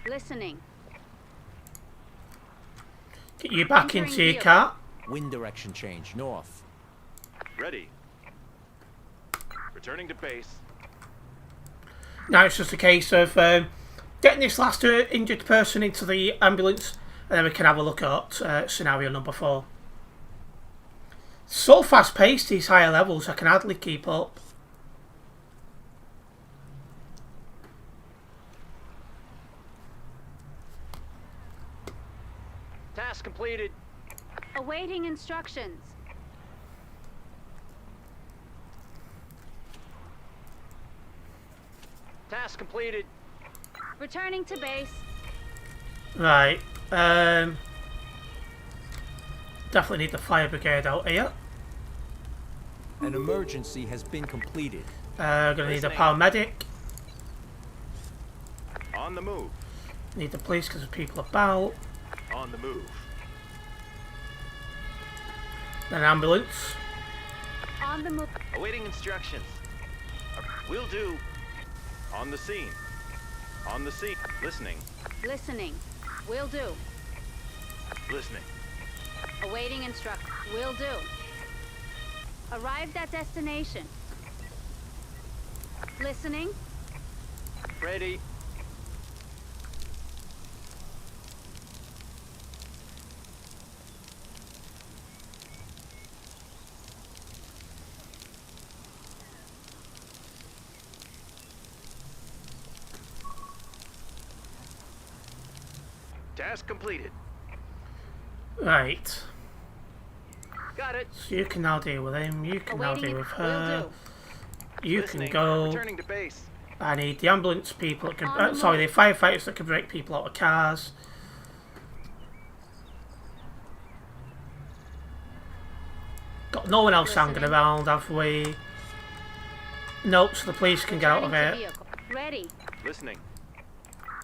listening. Get you back Entering into your vehicle. car. Wind direction change, north. Ready. Returning to base. Now it's just a case of getting this last injured person into the ambulance, and then we can have a look at scenario number 4. So fast paced, these higher levels, I can hardly keep up. Task completed. Awaiting instructions. Task completed. Returning to base. Right. Definitely need the fire brigade out here. An emergency has been completed. Gonna need a Listening. paramedic. On the move. Need the police because there's people about. On the move. An ambulance. On the move. Awaiting instructions. Will do. On the scene. On the scene. Listening. Listening. Will do. Listening. Awaiting instructions. Will do. Arrived at destination. Listening. Ready. Task completed. Right. Got it. So you can now deal with him. You can now Awaiting deal it. with Will her. do. You Listening. can go. Returning to base. I need the ambulance people that can. On the Sorry, the move. firefighters that can break people out of cars. Got no one else hanging Listening. around, have we? Nope, so the police can get out of Returning to it. vehicle. Ready. Listening.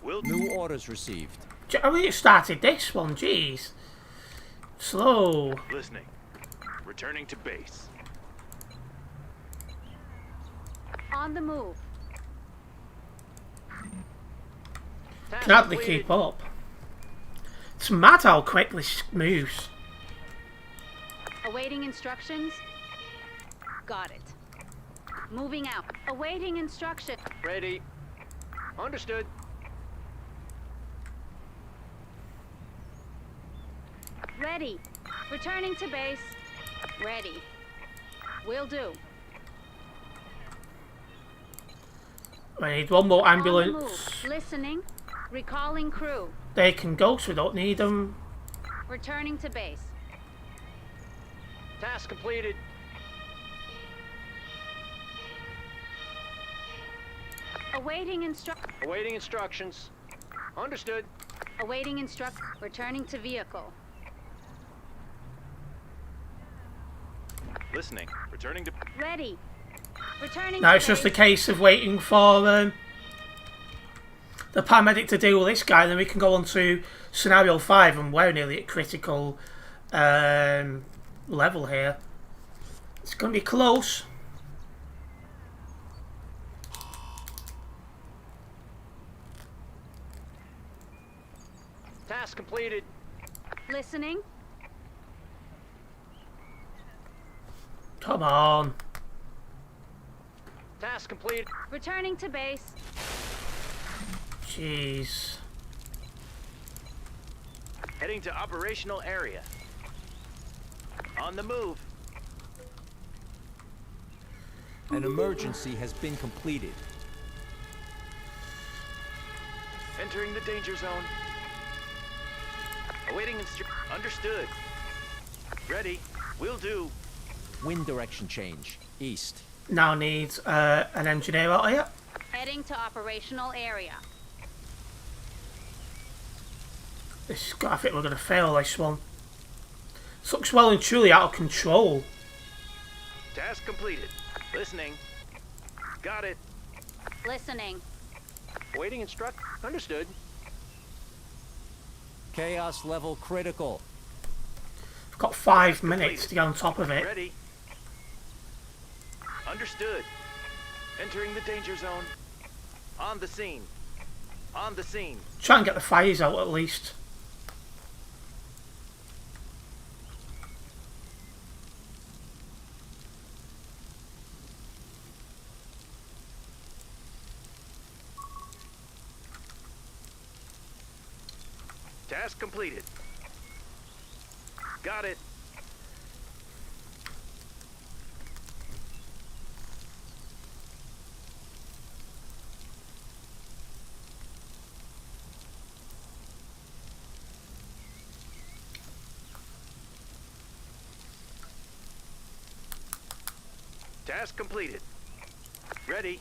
Will do. New orders received. I really started this one, jeez. Slow. Listening. Returning to base. On the move. Task Can hardly completed. keep up. It's mad how quick this moves. Awaiting instructions. Got it. Moving out. Awaiting instruction. Ready. Understood. Ready. Returning to base. Ready. Will do. I need one more On the ambulance. move. Listening. Recalling crew. They can go, so we don't need them. Returning to base. Task completed. Awaiting Awaiting instructions. Understood. Awaiting returning to vehicle. Listening. Returning to... Ready. Returning Now to it's just a base. case of waiting for the paramedic to deal with this guy, and then we can go on to scenario 5, and we're nearly at critical level here. It's going to be close. Task completed. Listening. Come on. Task completed. Returning to base. Jeez. Heading to operational area. On the move. An emergency has been completed. Entering the danger zone. Awaiting understood. Ready. Will do. Wind direction change. East. Now needs an engineer out here. Heading to operational area. I think we're going to fail this one. This looks well and truly out of control. Task completed. Listening. Got it. Listening. Awaiting Understood. Chaos level critical. We've got 5 minutes to get on top of it. Ready. Understood. Entering the danger zone. On the scene. On the scene. Try and get the fires out at least. Task completed. Got it. Task completed. Ready.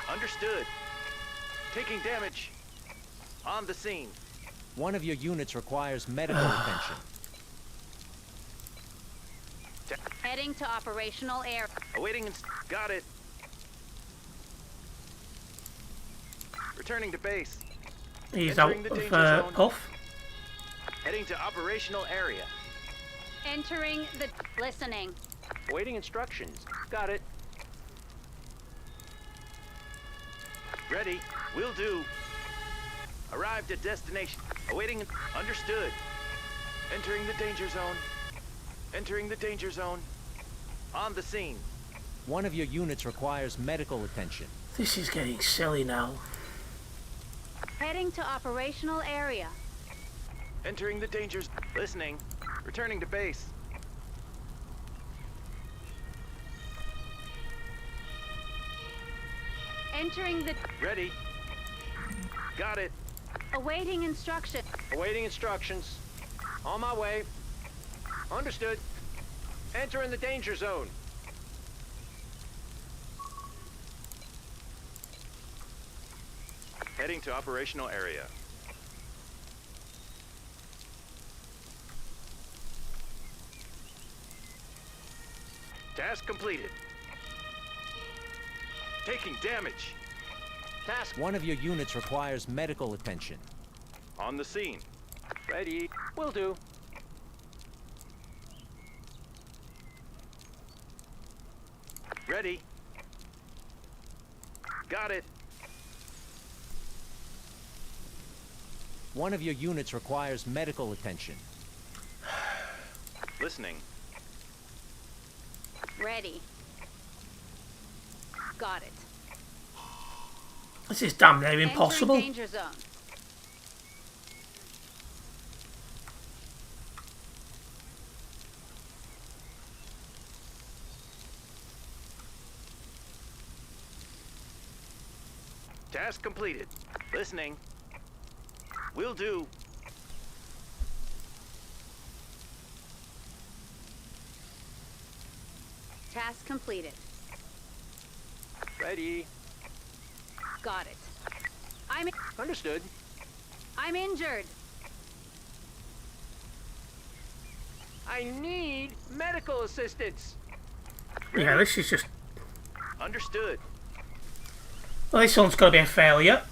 Understood. Taking damage. On the scene. One of your units requires medical attention. Heading to operational area. Awaiting got it. Returning to base. He's out Entering the of danger zone. puff. Heading to operational area. Entering the... Listening. Awaiting instructions. Got it. Ready. Will do. Arrived at destination. Awaiting. Understood. Entering the danger zone. Entering the danger zone. On the scene. One of your units requires medical attention. This is getting silly now. Heading to operational area. Entering the danger zone. Listening. Returning to base. Entering the... Ready. Got it. Awaiting instruction. Awaiting instructions. On my way. Understood. Entering the danger zone. Heading to operational area. Task completed. Taking damage. Task. One of your units requires medical attention. On the scene. Ready. Will do. Ready. Got it. One of your units requires medical attention. Listening. Ready. Got it. This is damn near impossible. Entering danger zone. Task completed. Listening. Will do. Task completed. Ready. Got it. Understood. I'm injured. I need medical assistance. Yeah, this is just... Understood. Well, this one's going to be a failure.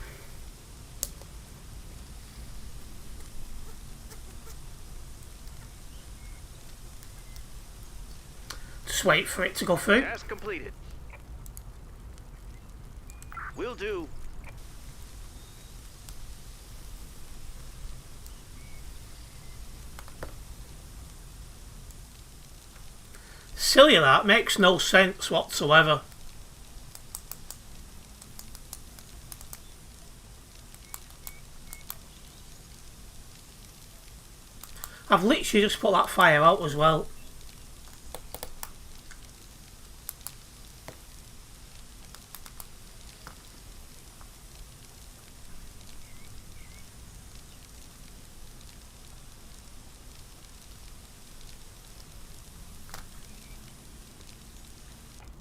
Just wait for it to go through. Task completed. Will do. Silly that, makes no sense whatsoever. I've literally just put that fire out as well.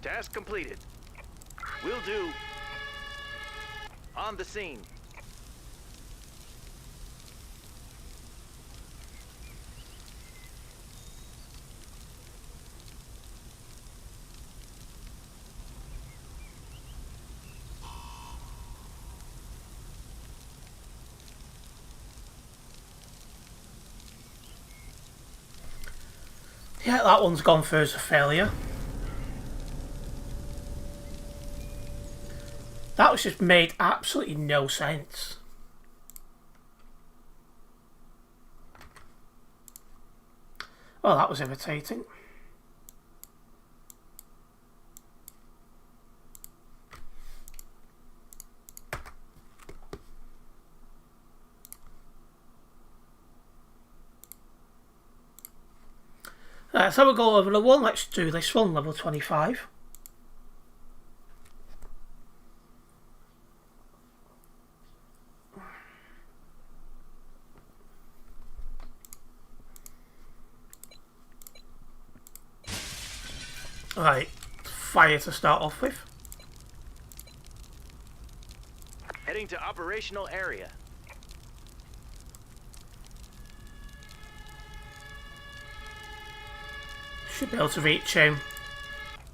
Task completed. Will do. On the scene. Yeah, that one's gone through as a failure. That was just made absolutely no sense. Well, that was irritating. Right, so we'll go over the one. Let's do this one, level 25. Right, fire to start off with. Heading to operational area. Should be able to reach him.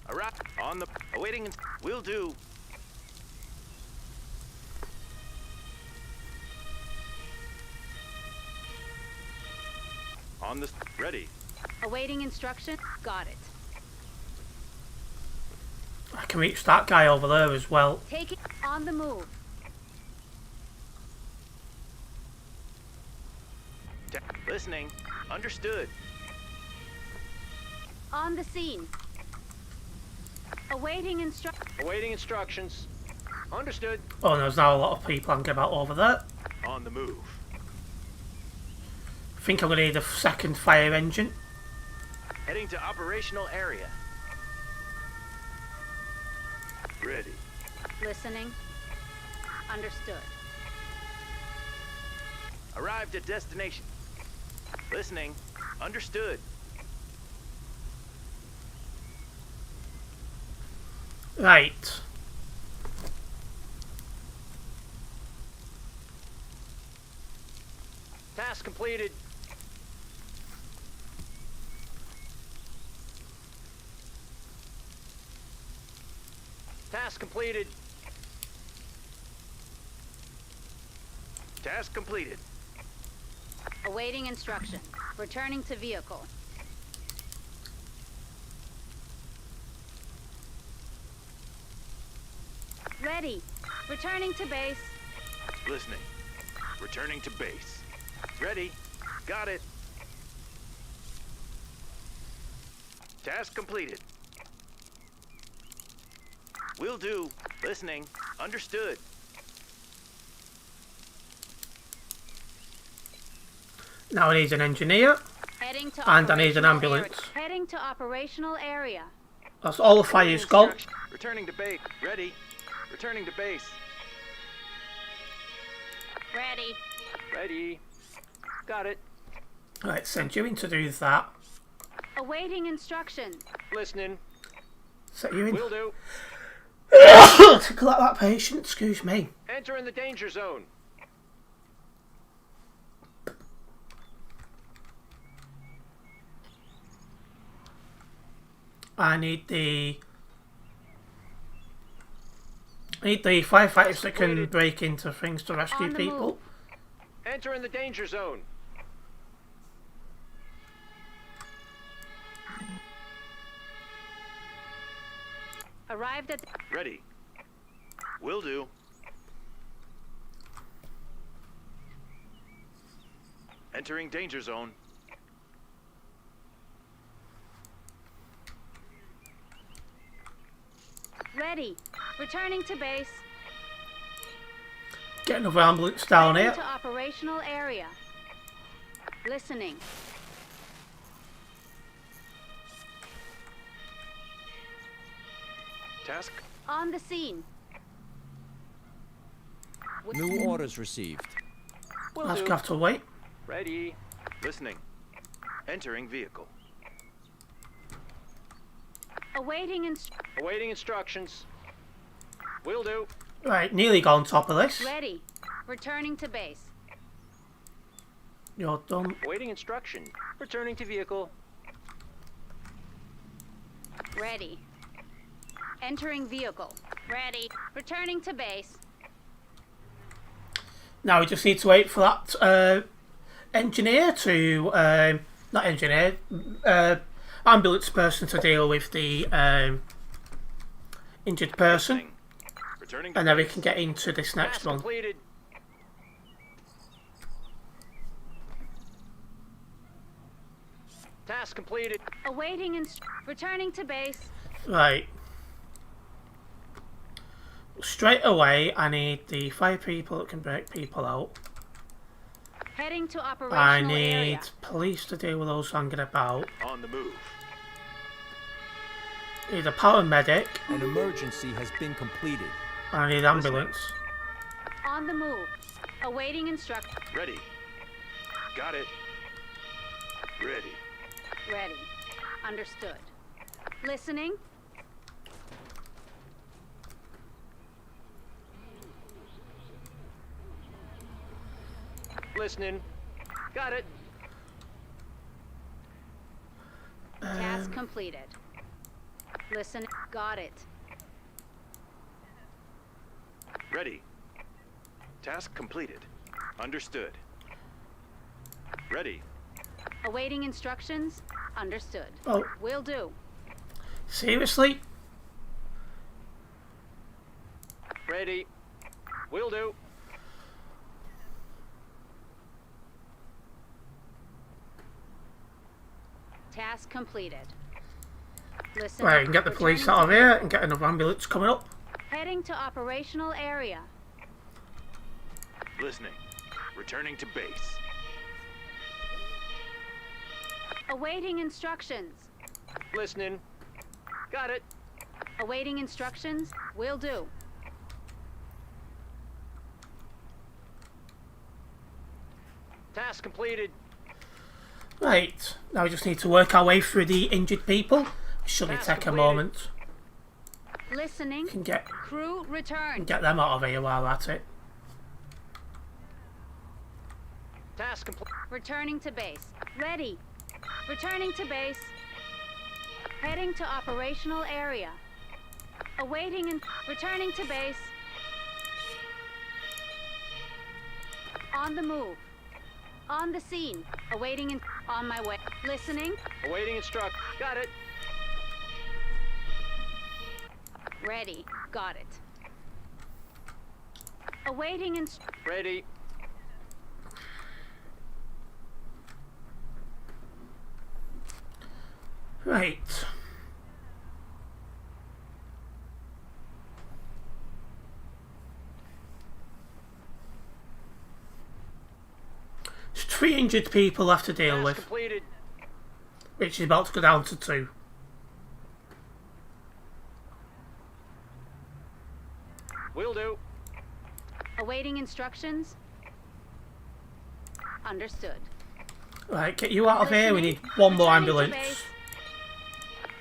Arrive on the awaiting. Will do. On the ready. Awaiting instruction. Got it. I can reach that guy over there as well. Taking on the move. Listening. Understood. On the scene. Awaiting Awaiting instructions. Understood. Oh, there's now a lot of people hanging about over there. On the move. I think I'm going to need a second fire engine. Heading to operational area. Ready. Listening. Understood. Arrived at destination. Listening. Understood. Right. Task completed. Task completed. Task completed. Awaiting instruction. Returning to vehicle. Ready. Returning to base. Listening. Returning to base. Ready. Got it. Task completed. Will do. Listening. Understood. Now I need an engineer. Heading to And I need an operational ambulance. area. Heading to operational area. That's all the fire's gone. Instruction. Returning to base. Ready. Returning to base. Ready. Ready. Got it. Right, send you in to do that. Awaiting instruction. Listening. Set you in Will do. to collect that patient. Excuse me. Entering the danger zone. I need the firefighters that can break into things to rescue On the people. move. Entering the danger zone. Arrived at. Ready. Will do. Entering danger zone. Ready. Returning to base. Get another ambulance down Heading here. to operational area. Listening. Task. On the scene. New orders received. Will Let's do. have to wait. Ready. Listening. Entering vehicle. Awaiting Awaiting instructions. Will do. Right, nearly got on top of this. Ready. Returning to base. You're done. Awaiting instruction. Returning to vehicle. Ready. Entering vehicle. Ready. Returning to base. Now we just need to wait for that engineer to not engineer, ambulance person to deal with the injured person, Listening. Returning to and then we base. can get into this next Task one. completed. Task completed. Awaiting returning to base. Right. Straight away, I need the 5 people that can break people out. Heading to operational I need area. police to deal with those hanging about. On the move. Need a paramedic. An emergency has been completed. I need ambulance. On the move. Awaiting instruction. Ready. Got it. Ready. Ready. Understood. Listening. Listening. Got it. Task completed. Listen. Got it. Ready. Task completed. Understood. Ready. Awaiting instructions. Understood. Oh, Will do. seriously? Ready. Will do. Task completed. Listen. Right, we can get the police out of here and get another ambulance coming up. Heading to operational area. Listening. Returning to base. Awaiting instructions. Listening. Got it. Awaiting instructions. Will do. Task completed. Right, now we just need to work our way through the injured people. Shouldn't Task take a completed. moment. Listening. Can get Crew return. them out of here while at it. Task complete. Returning to base. Ready. Returning to base. Heading to operational area. Awaiting and returning to base. On the move. On the scene. Awaiting in... On my way. Listening. Awaiting instruct. Got it. Ready. Got it. Awaiting in... Ready. Right. There's 3 injured people left to deal Task with, completed. which is about to go down to 2. Will do. Awaiting instructions. Understood. Right, get you out of here. We Listening. need one more Returning to ambulance. base.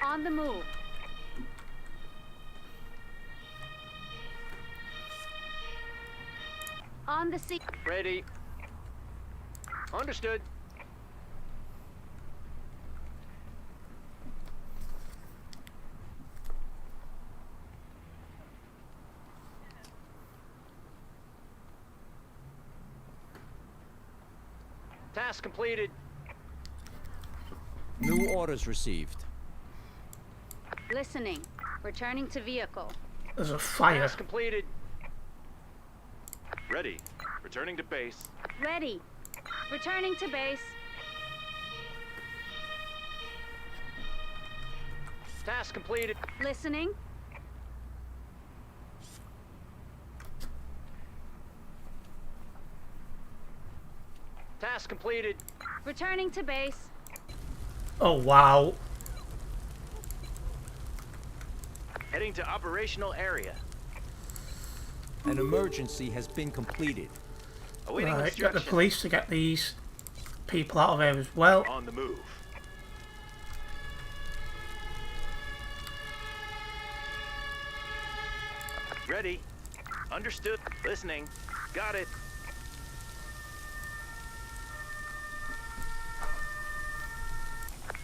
On the move. On the scene. Ready. Understood. Task completed. New orders received. Listening. Returning to vehicle. There's a fire. Task completed. Ready. Returning to base. Ready. Returning to base. Task completed. Listening. Task completed. Returning to base. Oh wow. Heading to operational area. An emergency has been completed. Awaiting Right, get the instructions. police to get these people out of here as well. On the move. Ready. Understood. Listening. Got it.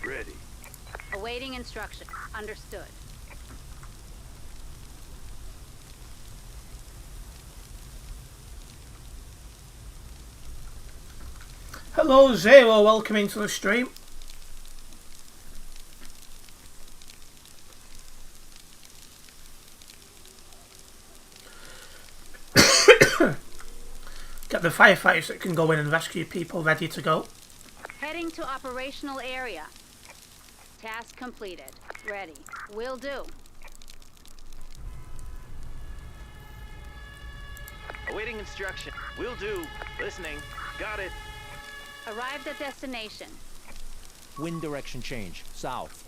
Ready. Awaiting instruction. Understood. Hello Zero, welcome into the stream. Get the firefighters that can go in and rescue people ready to go. Heading to operational area. Task completed. Ready. Will do. Awaiting instruction. Will do. Listening. Got it. Arrived at destination. Wind direction change. South.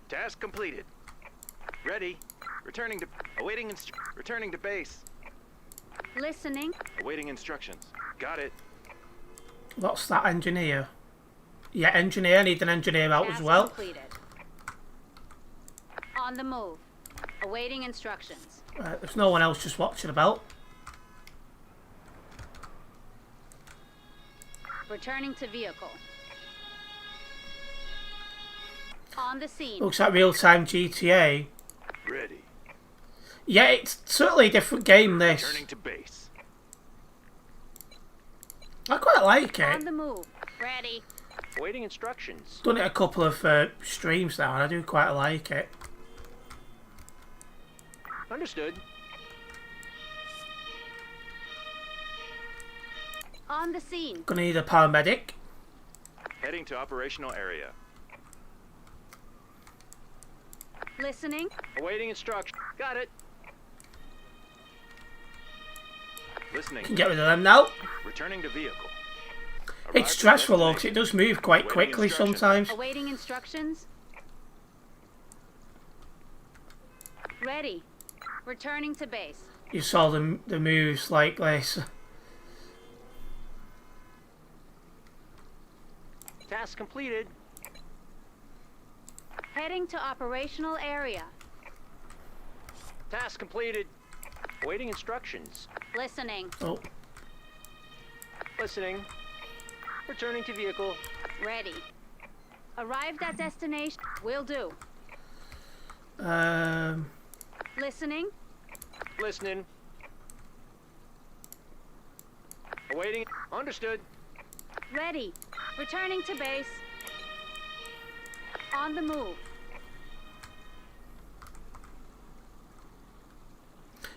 Task completed. Ready. Returning to returning to base. Listening. Awaiting instructions. Got it. What's that, engineer? Yeah, engineer. Need an engineer out Task as well. completed. On the move. Awaiting instructions. Right, there's no one else just watching about. Returning to vehicle. On the scene. Looks like real-time GTA. Ready. Yeah, it's certainly a different game, this. Returning to base. I quite like On it. the move. Ready. Awaiting instructions. Done it a couple of streams now and I do quite like it. Understood. On the scene. Gonna need a paramedic. Heading to operational area. Listening. Awaiting instruction. Got it. Listening. Can get rid of them now. Returning to vehicle. Arrived It's at stressful though, 'cause destination. it does move quite Awaiting quickly instructions. sometimes. Awaiting instructions. Ready. Returning to base. You saw the moves like this. Task completed. Heading to operational area. Task completed. Awaiting instructions. Listening. Oh, Listening. Returning to vehicle. Ready. Arrived at destination. Will do. um, Listening. Listening. Awaiting. Understood. Ready. Returning to base. On the move.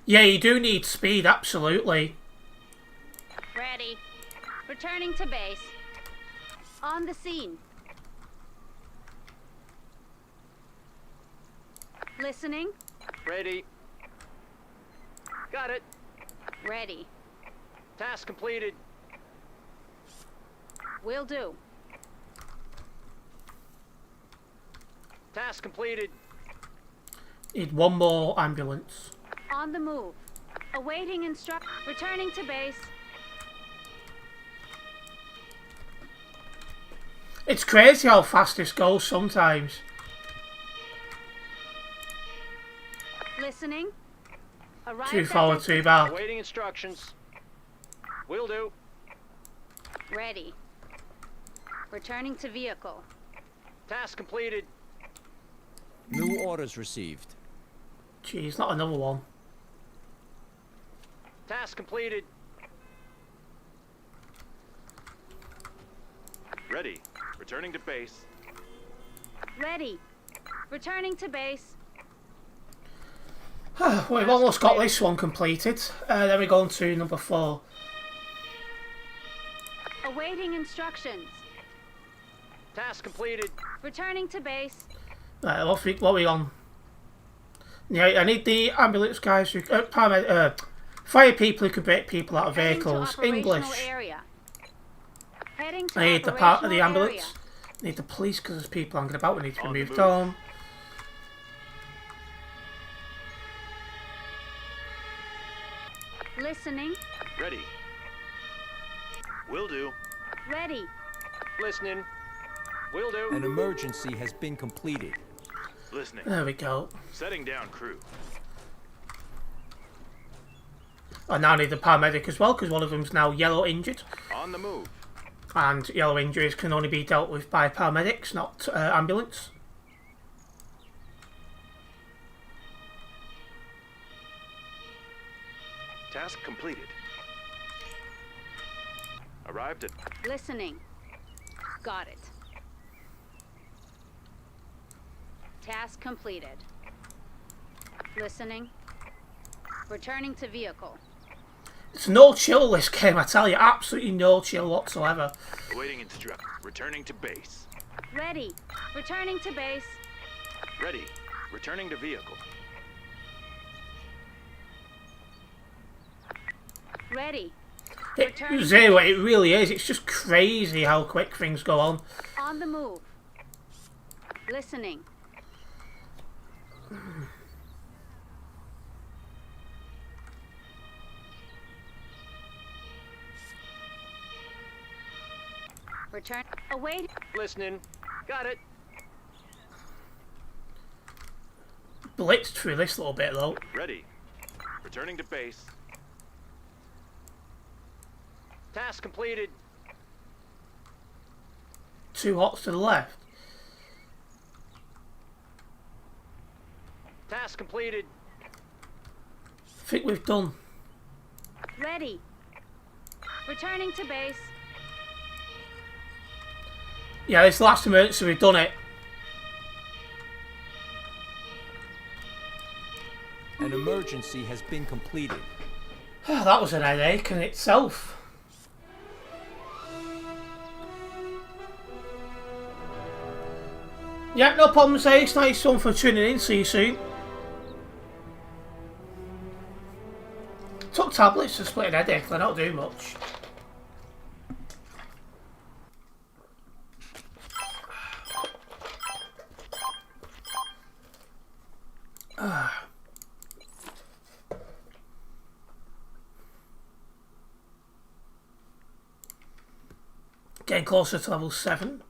Yeah, you do need speed, absolutely. Ready. Returning to base. On the scene. Listening. Ready. Got it. Ready. Task completed. Will do. Task completed. Need one more ambulance. On the move. Awaiting Returning to base. It's crazy how fast this goes sometimes. Listening. Arrived Too at forward, too back. Awaiting instructions. Will do. Ready. Returning to vehicle. Task completed. New orders received. Jeez, not another one. Task completed. Ready. Returning to base. Ready. Returning to base. We've almost got this one completed. Then we go on to number 4. Awaiting instructions. Task completed. Returning to base. Right, what are we on? Yeah, I need the ambulance guys who... fire people who can break people out of Heading to vehicles. operational English. area. Heading to I need the part of the operational ambulance. area. I need the police because there's people hanging about. We need to be On the moved move. on. Listening. Ready. Will do. Ready. Listening. Will do. An emergency has been completed. Listening. There we go. Setting down crew. I now need the paramedic as well because one of them's now yellow injured. On the move. And yellow injuries can only be dealt with by paramedics, not ambulance. Task completed. Arrived at... Listening. Got it. Task completed. Listening. Returning to vehicle. It's no chill, this game, I tell you. Absolutely no chill whatsoever. Awaiting instruct. Returning to base. Ready. Returning to base. Ready. Returning to vehicle. Ready. Zero, it really is. It's just crazy how quick things go on. On the move. Listening. Return. Await. Listening. Got it. Blitzed through this little bit though. Ready. Returning to base. Task completed. 2 hots to the left. Task completed. I think we've done. Ready. Returning to base. Yeah, this last emergency, we've done it. An emergency has been completed. That was an headache in itself. Yeah, no problems, Ace. Nice one for tuning in. See you soon. Took tablets to split an headache. They don't do much. Getting closer to level 7.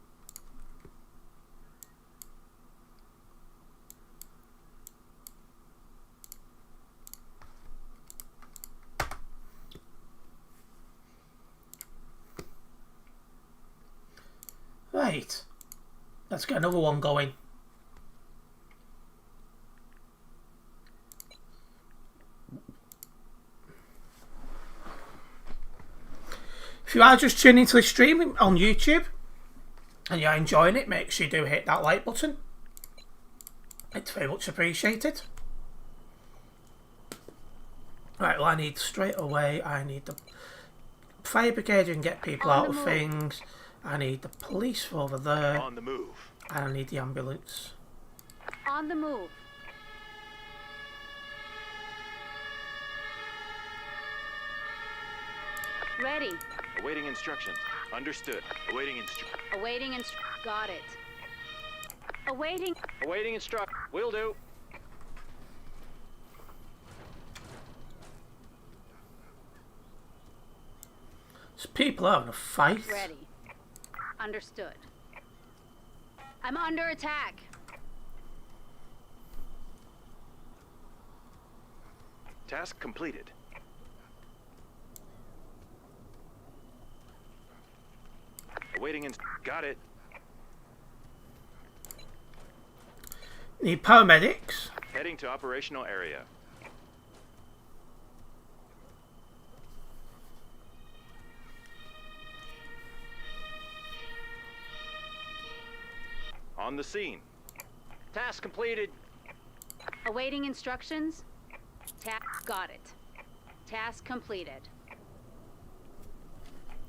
Right. Let's get another one going. If you are just tuning into the stream on YouTube and you're enjoying it, make sure you do hit that like button. It's very much appreciated. Right, well, I need the fire brigade and get people out of things. I need the police for over there. On the move. And I need the ambulance. On the move. Ready. Awaiting instructions. Understood. Awaiting instructions. Awaiting got it. Awaiting. Awaiting instruct. Will do. So people are having a fight. Ready. Understood. I'm under attack. Task completed. Awaiting got it. Need paramedics. Heading to operational area. On the scene. Task completed. Awaiting instructions. Got it. Task completed.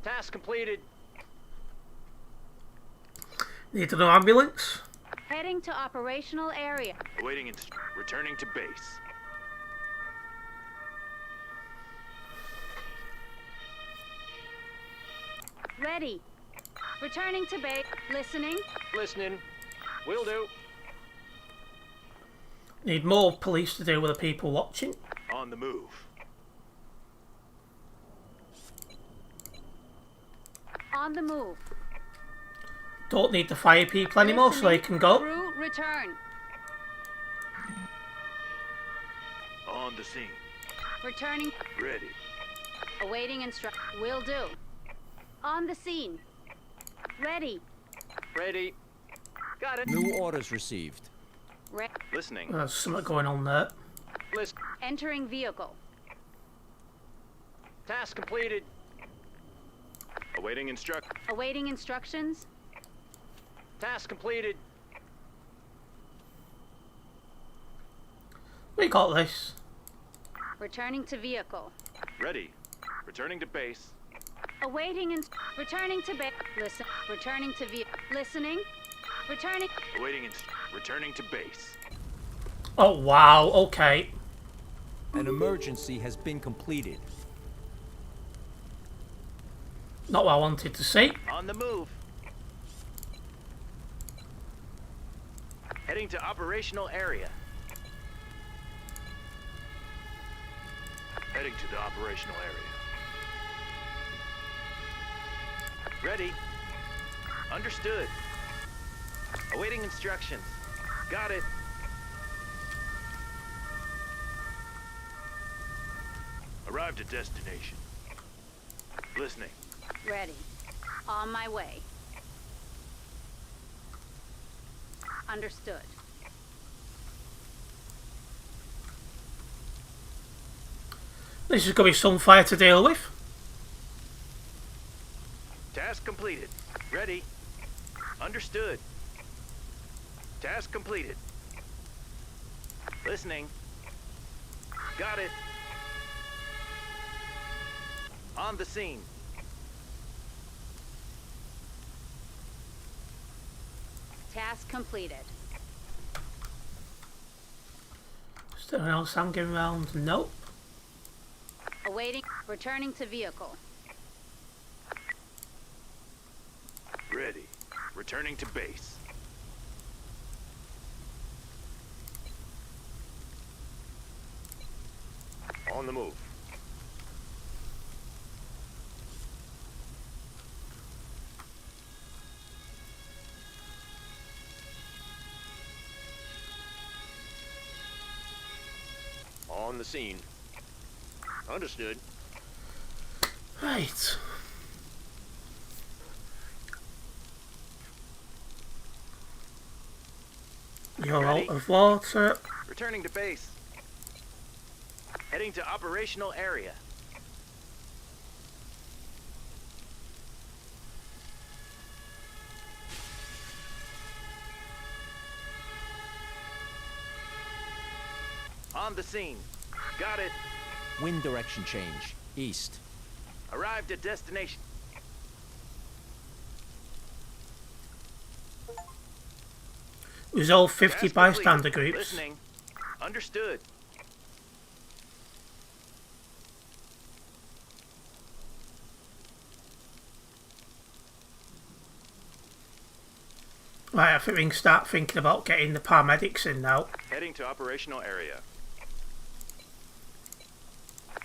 Task completed. Need an ambulance. Heading to operational area. Awaiting returning to base. Ready. Returning to base. Listening. Listening. Will do. Need more police to deal with the people watching. On the move. On the move. Don't need the fire people anymore so they can go. Crew return. On the scene. Returning. Ready. Awaiting will do. On the scene. Ready. Ready. Got it. New orders received. Listening. There's something going on there. List. Entering vehicle. Task completed. Awaiting Awaiting instructions. Task completed. We got this. Returning to vehicle. Ready. Returning to base. Awaiting returning to base. Listen. Returning to vehicle. Listening. Returning. Awaiting returning to base. Oh wow, okay. An emergency has been completed. Not what I wanted to see. On the move. Heading to operational area. Heading to the operational area. Ready. Understood. Awaiting instructions. Got it. Arrived at destination. Listening. Ready. On my way. Understood. This is going to be some fire to deal with. Task completed. Ready. Understood. Task completed. Listening. Got it. On the scene. Task completed. Is there anyone else I'm getting around? Nope. Awaiting. Returning to vehicle. Ready. Returning to base. On the move. On the scene. Understood. Right. You're Ready? out of water. Returning to base. Heading to operational area. On the scene. Got it. Wind direction change. East. Arrived at destination. Resolve 50 Task bystander completed. groups. Listening. Understood. Right, I think we can start thinking about getting the paramedics in now. Heading to operational area.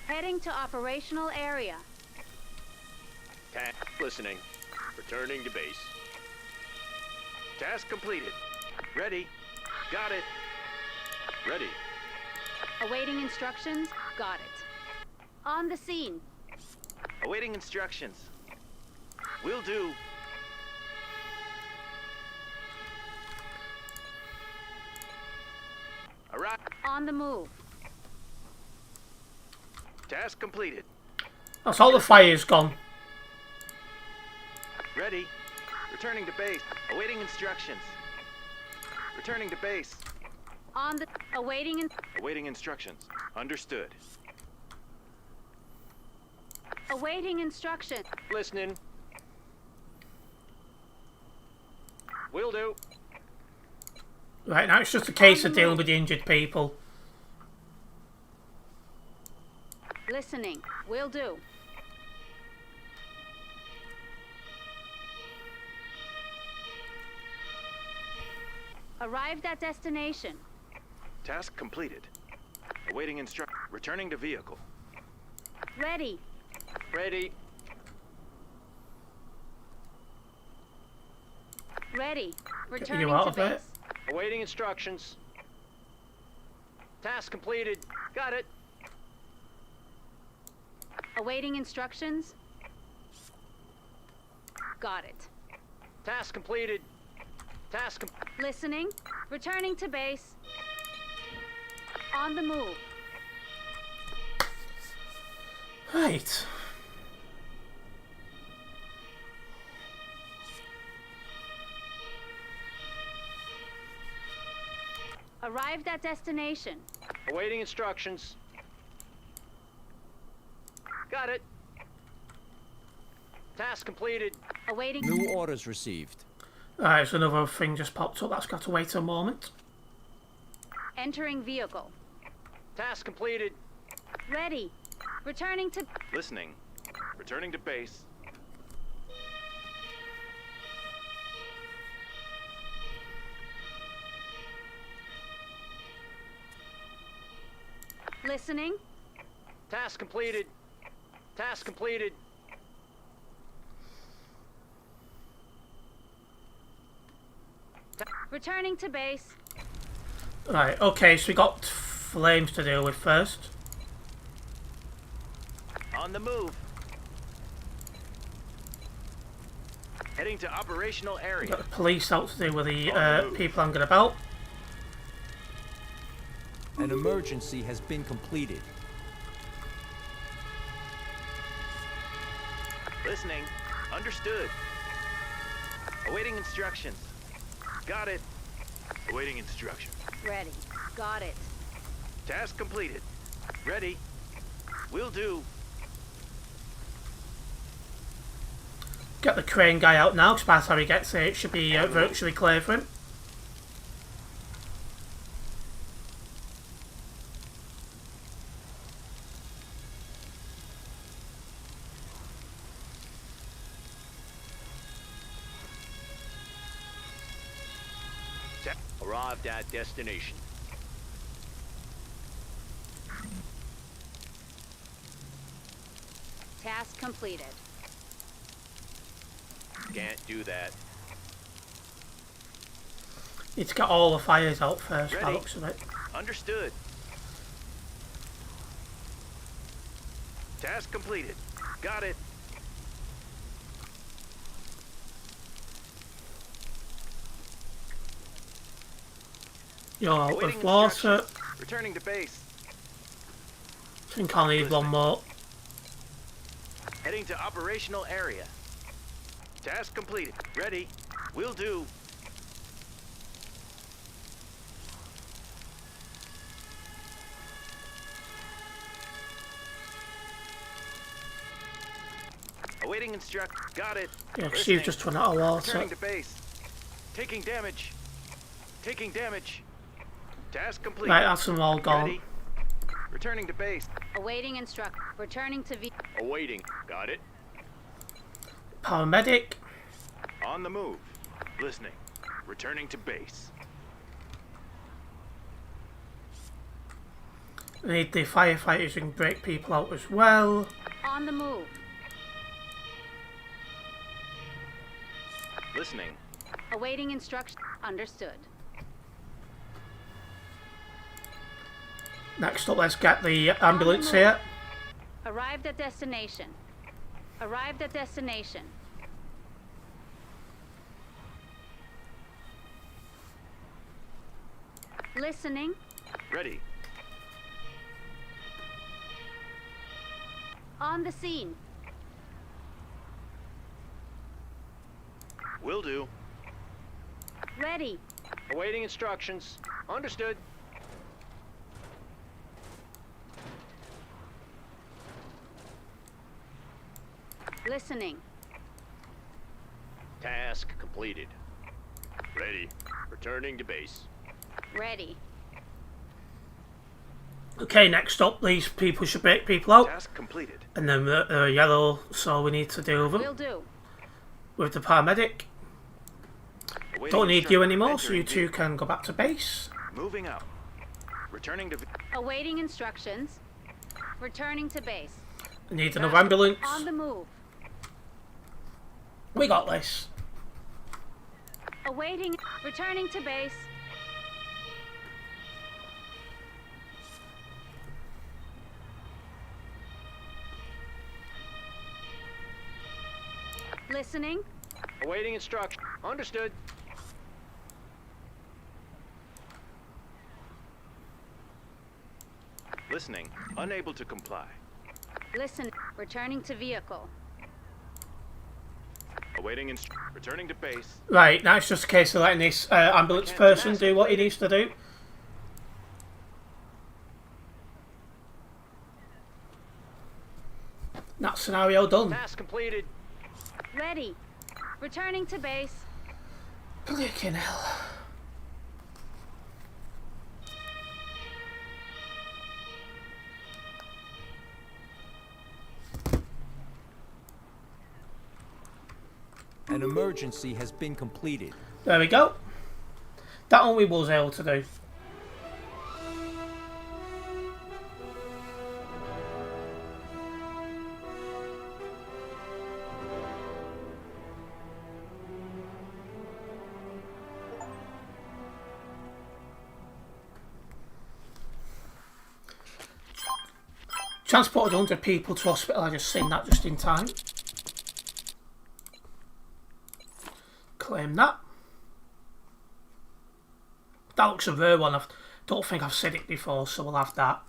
Heading to operational area. Listening. Returning to base. Task completed. Ready. Got it. Ready. Awaiting instructions. Got it. On the scene. Awaiting instructions. Will do. Arrive. On the move. Task completed. That's all the fire's gone. Ready. Returning to base. Awaiting instructions. Returning to base. On the awaiting Awaiting instructions. Understood. awaiting instruction. Listening. Will do. Right, now it's just a case of dealing with the injured people. Listening. Will do. Arrived at destination. Task completed. Awaiting instruction. Returning to vehicle. Ready. Ready. Ready. Returning out to of it. base. Awaiting instructions. Task completed. Got it. Awaiting instructions. Got it. Task completed. Task com Listening. Returning to base. On the move. Right. Arrived at destination. Awaiting instructions. Got it. Task completed. Awaiting. New orders received. Right, so another thing just popped up. That's got to wait a moment. Entering vehicle. Task completed. Ready. Returning to. Listening. Returning to base. Listening. Task completed. Task completed. Returning to base. Right, okay, so we got flames to deal with first. On the move. Heading to operational We've area. got the police out to deal with the On the move. people hanging about. An emergency has been completed. Listening. Understood. Awaiting instructions. Got it. Awaiting instruction. Ready. Got it. Task completed. Ready. Will do. Get the crane guy out now, because by the time he gets here, it should be virtually clear for him. Arrived at destination. Task completed. Can't do that. Need to get all the fires out first, by the Ready. looks of it. Understood. Task completed. Got it. You're out Awaiting of water. instructions. Returning to base. I think I'll need one more. Heading to operational area. Task completed. Ready. Will do. Awaiting instruct. Got it. Yeah, because you've just run out of water. Returning to base. Taking damage. Taking damage. Task complete. Right, that's them all gone. Ready. Returning to base. Awaiting instruct. Returning to V. Awaiting. Got it. Paramedic. On the move. Listening. Returning to base. We need the firefighters who can break people out as well. On the move. Listening. Awaiting instruction. Understood. Next up, let's get the ambulance here. Arrived at destination. Arrived at destination. Listening. Ready. On the scene. Will do. Ready. Awaiting instructions. Understood. Listening. Task completed. Ready. Returning to base. Ready. Okay, next up, these people should break people out. Task completed. And then they're yellow, so we need to deal with them. Will do. With the paramedic. Awaiting Don't need you instruct- anymore, so you entering two vehicle. can go back to base. Moving out. Returning to. Awaiting instructions. Returning to base. We need another ambulance. On the move. We got this. Awaiting. Returning to base. Listening. Awaiting instruction. Understood. Listening. Unable to comply. Listen. Returning to vehicle. Awaiting returning to base. Right, now it's just a case of letting this ambulance person do what he needs to do. That scenario done. Task completed. Ready. Returning to base. Freaking hell. An emergency has been completed. There we go. That only was able to do. Transported 100 people to hospital. I just seen that just in time. Claim that. That looks a rare one. I don't think I've said it before, so we'll have that.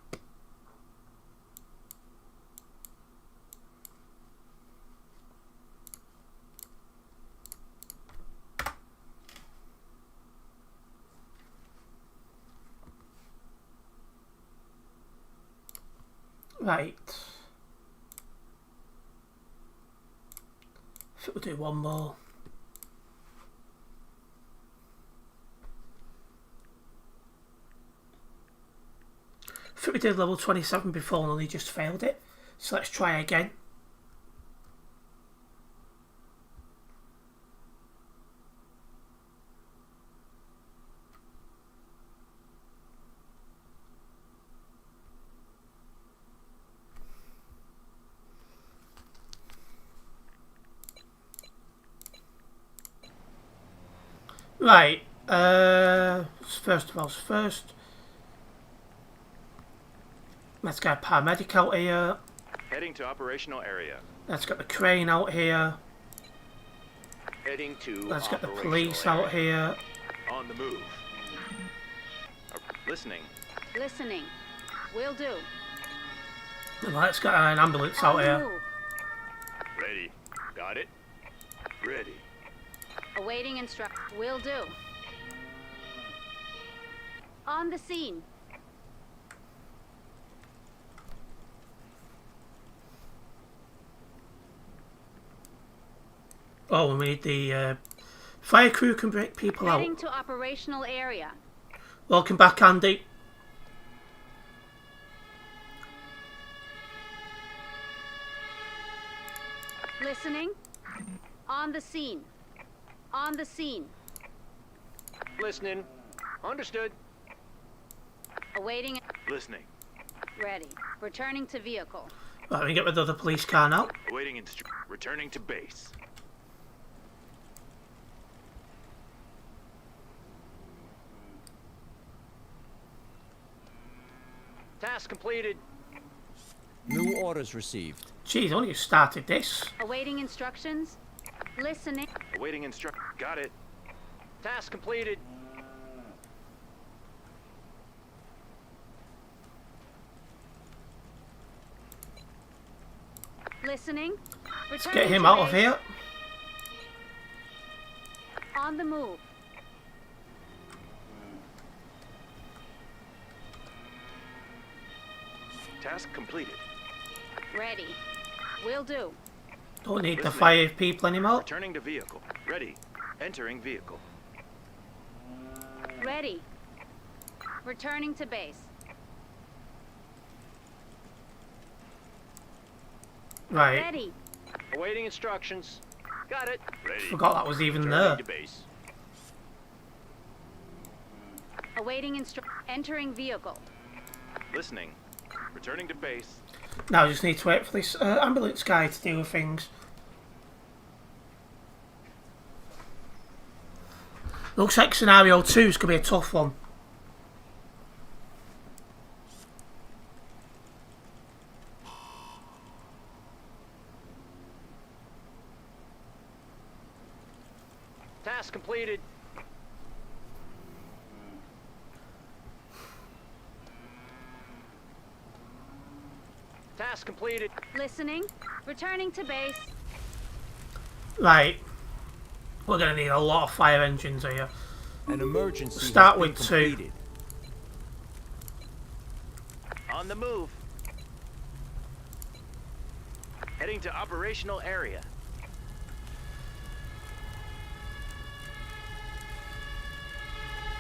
Right. I think we'll do one more. I think we did level 27 before and only just failed it. So let's try again. Right, first of all, first, let's get a paramedic out here. Heading to operational area. Let's get the crane out here. Heading to. Let's get the operational police area. out here. On the move. Listening. Listening. Will do. And let's get an ambulance On out the here. move. Ready. Got it. Ready. Awaiting instruct. Will do. On the scene. Oh, and we need the fire crew can break people out. Heading to operational area. Welcome back, Andy. Listening. On the scene. On the scene. Listening. Understood. Awaiting. Listening. Ready. Returning to vehicle. Right, we get rid of the police car now. Awaiting returning to base. Task completed. New orders received. Jeez, only you started this. Awaiting instructions. Listening. Awaiting got it. Task completed. Listening. Let's get him out of here. On the move. Task completed. Ready. Will do. Don't need the Listening. 5 people anymore. Returning to vehicle. Ready. Entering vehicle. Ready. Returning to base. Right, Ready. Awaiting instructions. Got it. Ready. forgot that was even Returning there. to base. Awaiting entering vehicle. Listening. Returning to base. Now I just need to wait for this ambulance guy to deal with things. Looks like scenario 2 is going to be a tough one. Task completed. Task completed. Listening. Returning to base. Right, we're going to need a lot of fire engines here. An emergency Start has been with 2. completed. On the move. Heading to operational area.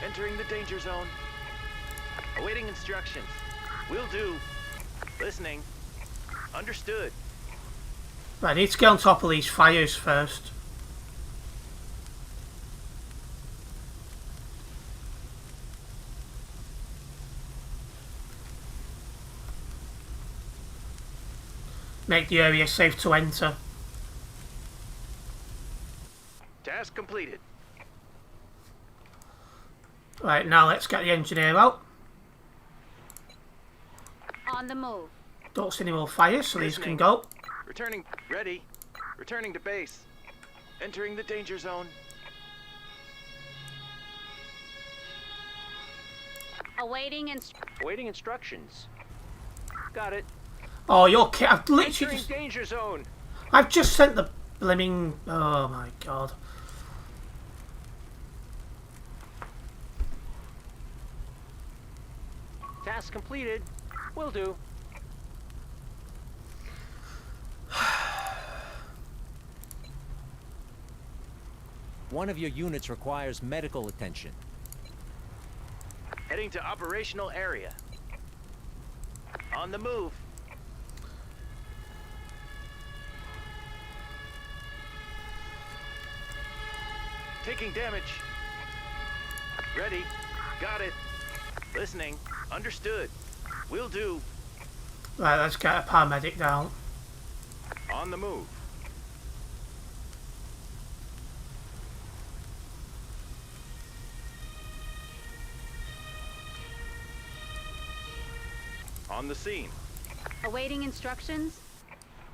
Entering the danger zone. Awaiting instructions. Will do. Listening. Understood. Right, I need to get on top of these fires first. Make the area safe to enter. Task completed. Right, now let's get the engineer out. On the move. Don't see any more fires, so these can Listening. go. Returning. Ready. Returning to base. Entering the danger zone. Awaiting Awaiting instructions. Got it. Oh, you're kidding. I've literally Entering just... danger zone. I've just sent the blimmin'... Oh my god. Task completed. Will do. One of your units requires medical attention. Heading to operational area. On the move. Taking damage. Ready. Got it. Listening. Understood. Will do. Right, let's get a paramedic down. On the move. On the scene. awaiting instructions.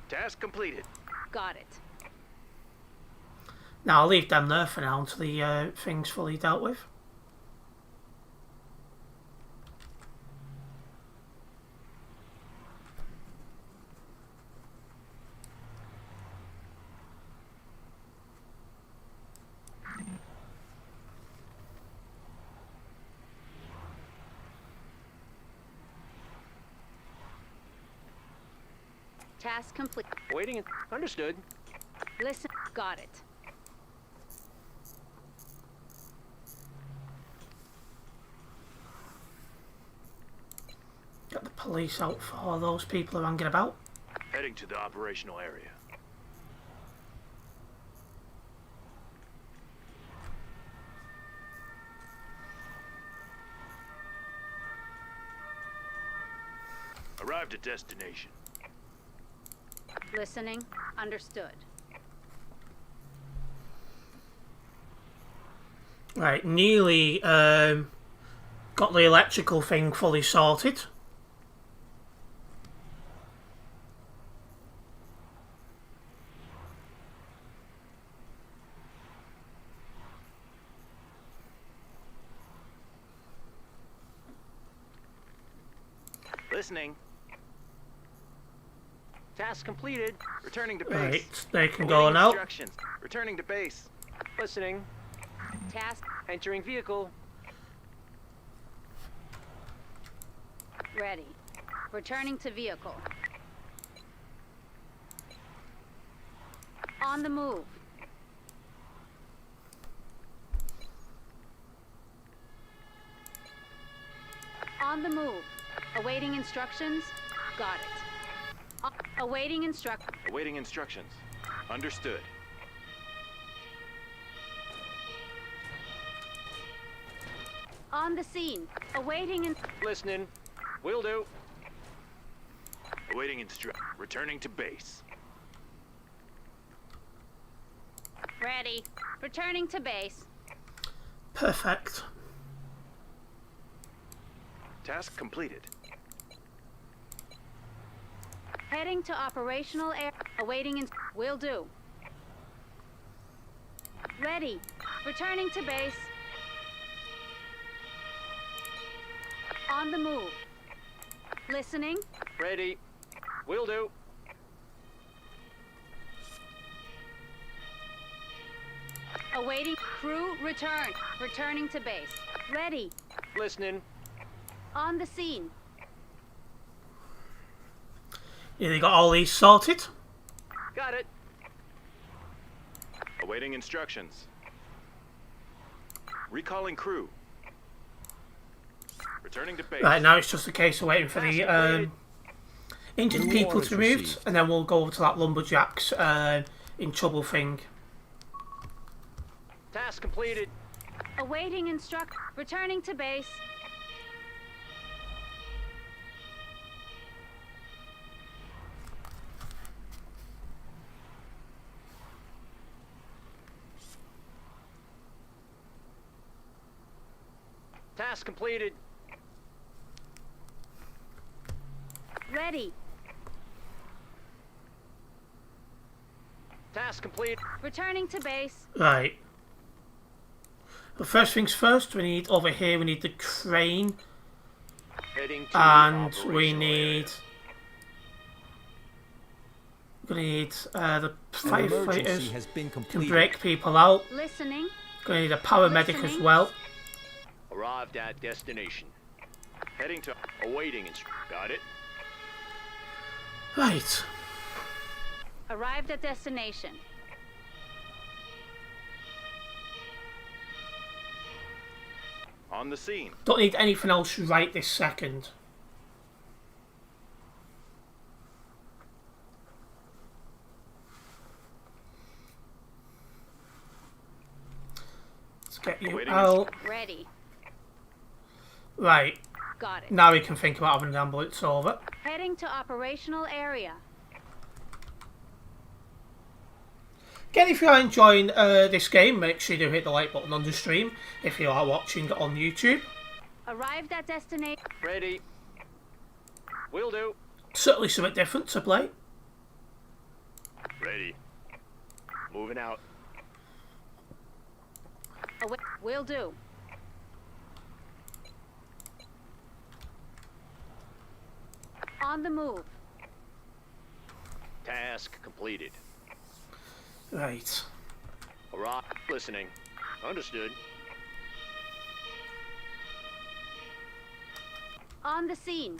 Task completed. Got it. Now I'll leave them there for now until the thing's fully dealt with. Task complete. Waiting. Understood. Listen. Got it. Get the police out for all those people who are hanging about. Heading to the operational area. Arrived at destination. Listening. Understood. Right, nearly got the electrical thing fully sorted. Listening. Task completed. Returning to base. Right, they can go Awaiting now. instructions. Returning to base. Listening. Task Entering vehicle. ready. Returning to vehicle. On the move. On the move. Awaiting instructions. Got it. Awaiting Awaiting instructions. Understood. on the scene. Awaiting Listening. Will do. Awaiting returning to base. ready. Returning to base. Perfect. Task completed. Heading to operational air. Awaiting will do. Ready. Returning to base. On the move. Listening. Ready. Will do. Awaiting crew return. Returning to base. Ready. Listening. On the scene. Yeah, they got all these sorted. Got it. Awaiting instructions. Recalling crew. Returning to base. Right, now it's just a case of waiting for the injured people to be removed, and then we'll go over to that lumberjacks in trouble thing. Task completed. Awaiting returning to base. Task completed. Ready. Task complete. Returning to base. Right. Well, first things first, we need over here, we need the crane, Heading to and we operational need... We're gonna need the firefighters has been can completed. break people out. Listening. Gonna need a paramedic as Listening. well. Arrived at destination. Heading to Awaiting Got it. Right. Arrived at destination. on the scene. Don't need anything else right this second. Let's get you Waiting. out. Ready. Right. Got it. Now we can think about having an ambulance over. Heading to operational area. Again, if you are enjoying this game, make sure you do hit the like button on the stream if you are watching it on YouTube. Arrived at destination. Ready. Will do. Certainly something different to play. Ready. Moving out. Will do. On the move. Task completed. Right. Arrived. Listening. Understood. On the scene.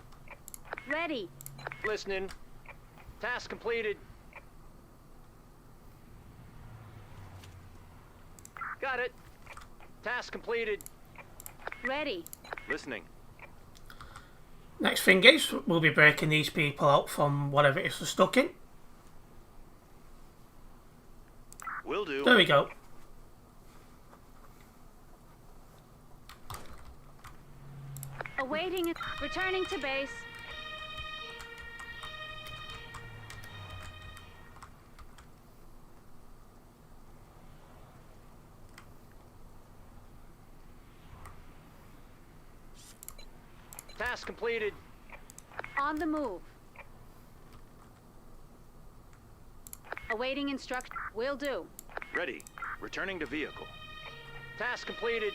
Ready. Listening. Task completed. Got it. Task completed. Ready. Listening. Next thing is, we'll be breaking these people out from whatever it is they're stuck in. Will do. There we go. Awaiting and returning to base. Task completed. On the move. Awaiting instruction. Will do. Ready. Returning to vehicle. Task completed.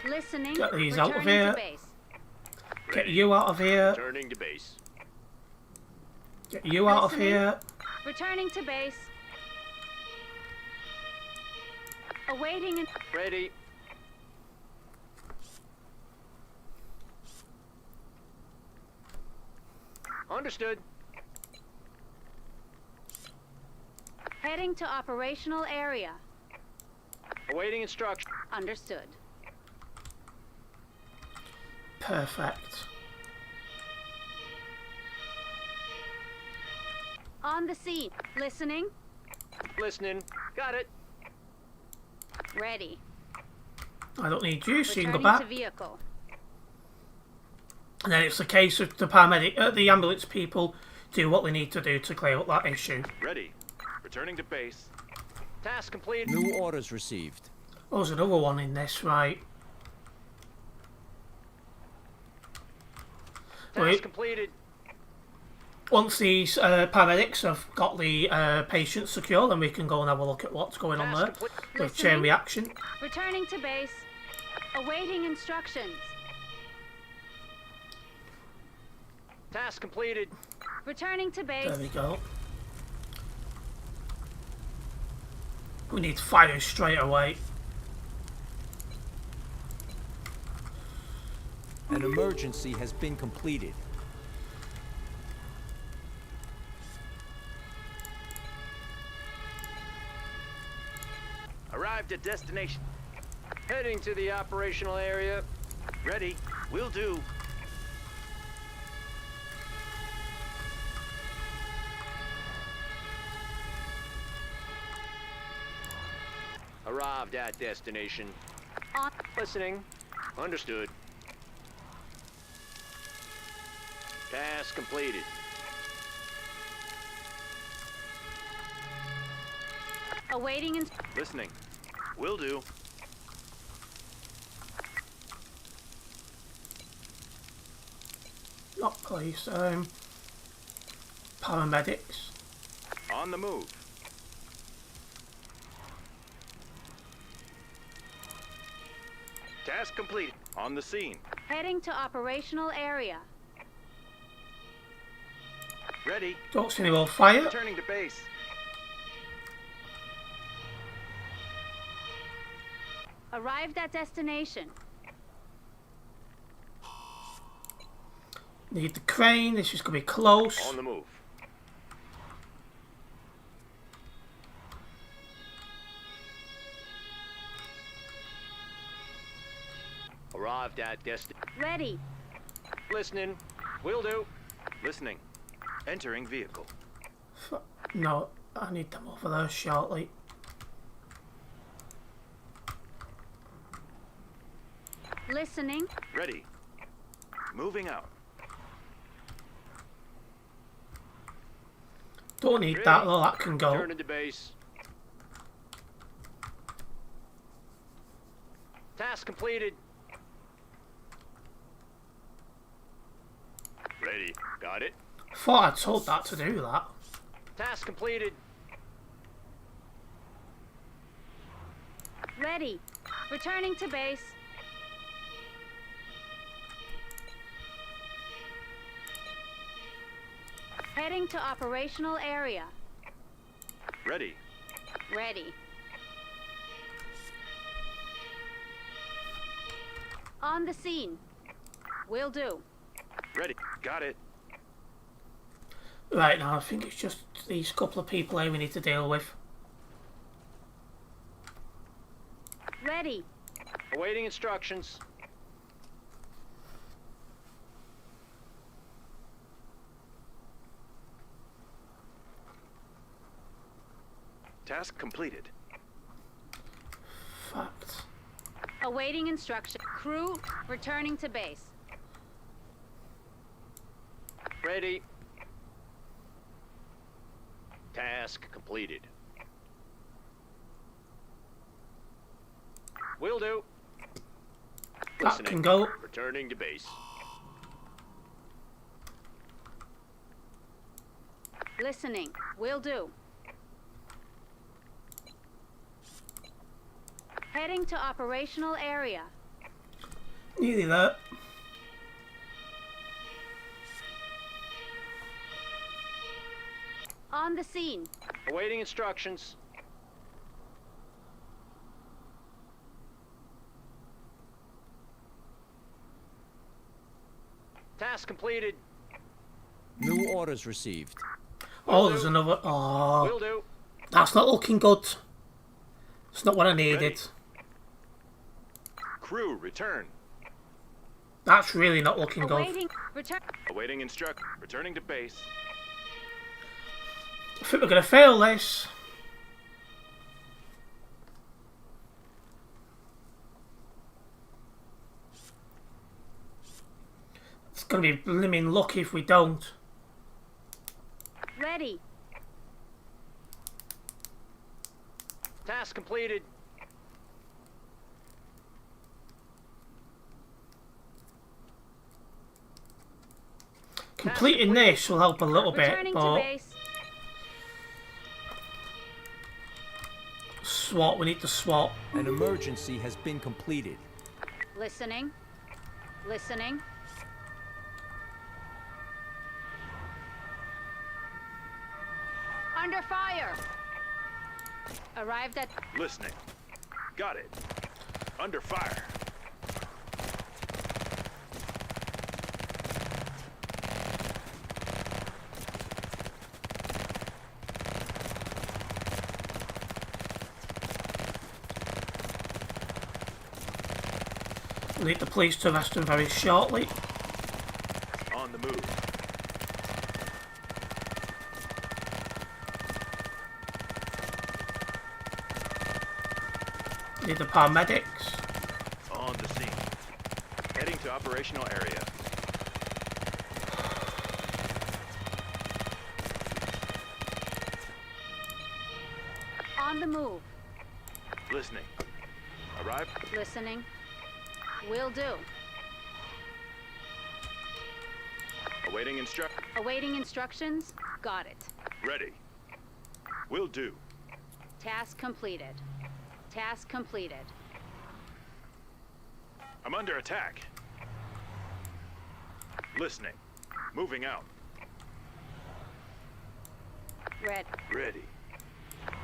Listening. Get these out of Returning here. to base. Get you out of here. Returning to base. Get you out of Listening. here. Returning to base. Awaiting and Ready. Understood. heading to operational area. Awaiting instruction. Understood. Perfect. On the scene. Listening. Listening. Got it. Ready. I don't need you, so you can go Returning to back. vehicle. And then it's a case of the paramedic, the ambulance people do what they need to do to clear up that issue. Ready. Returning to base. Task complete. New orders received. Oh, there's another one in this, right? Task Wait. completed. Once these paramedics have got the patient secure, then we can go and have a look at what's going on Task there complete. with chain Listening. reaction. Returning to base. Awaiting instructions. Task completed. Returning to base. There we go. We need fire straight away. An emergency has been completed. Arrived at destination. Heading to the operational area. Ready. Will do. Arrived at destination. On. Listening. Understood. Task completed. Awaiting Listening. Will do. Not police, paramedics. On the move. Task completed. On the scene. heading to operational area. Ready. Don't see any more fire. Returning to base. Arrived at destination. Need the crane. This is going to be close. On the move. Arrived at destination. Ready. Listening. Will do. Listening. Entering vehicle. No, I need them over there shortly. Listening. Ready. Moving out. Don't need that though, that can go. Returning to base. Task completed. Ready. Got it. Thought I told that to do that. Task completed. Ready. Returning to base. Heading to operational area. Ready. Ready. On the scene. Will do. Ready. Got it. Right now, I think it's just these couple of people here we need to deal with. Ready. Awaiting instructions. Task completed. Fact. Awaiting instruction. Crew, returning to base. Ready. Task completed. Will do. That can go. Returning to base. Listening. Will do. Heading to operational area. Nearly there. On the scene. Awaiting instructions. Task completed. New orders received. Oh, there's another. Oh, Will do. that's not looking good. It's not what I needed. Ready. Crew, return. That's really not looking good. Awaiting. Return. Awaiting instruct. Returning to base. I think we're going to fail this. It's going to be blimmin' lucky if we don't. Ready. Task completed. Completing this will help a little bit, Returning to but base. SWAT, we need to SWAT. An emergency has been completed. Listening. Listening. Under fire. Arrived at. Listening. Got it. Under fire. We need the police to arrest him very shortly. On the move. Need the paramedics. On the scene. Heading to operational area. On the move. Listening. Arrive. Listening. Will do. Awaiting instruct. Awaiting instructions. Got it. Ready. Will do. Task completed. Task completed. I'm under attack. Listening. Moving out. Red. Ready.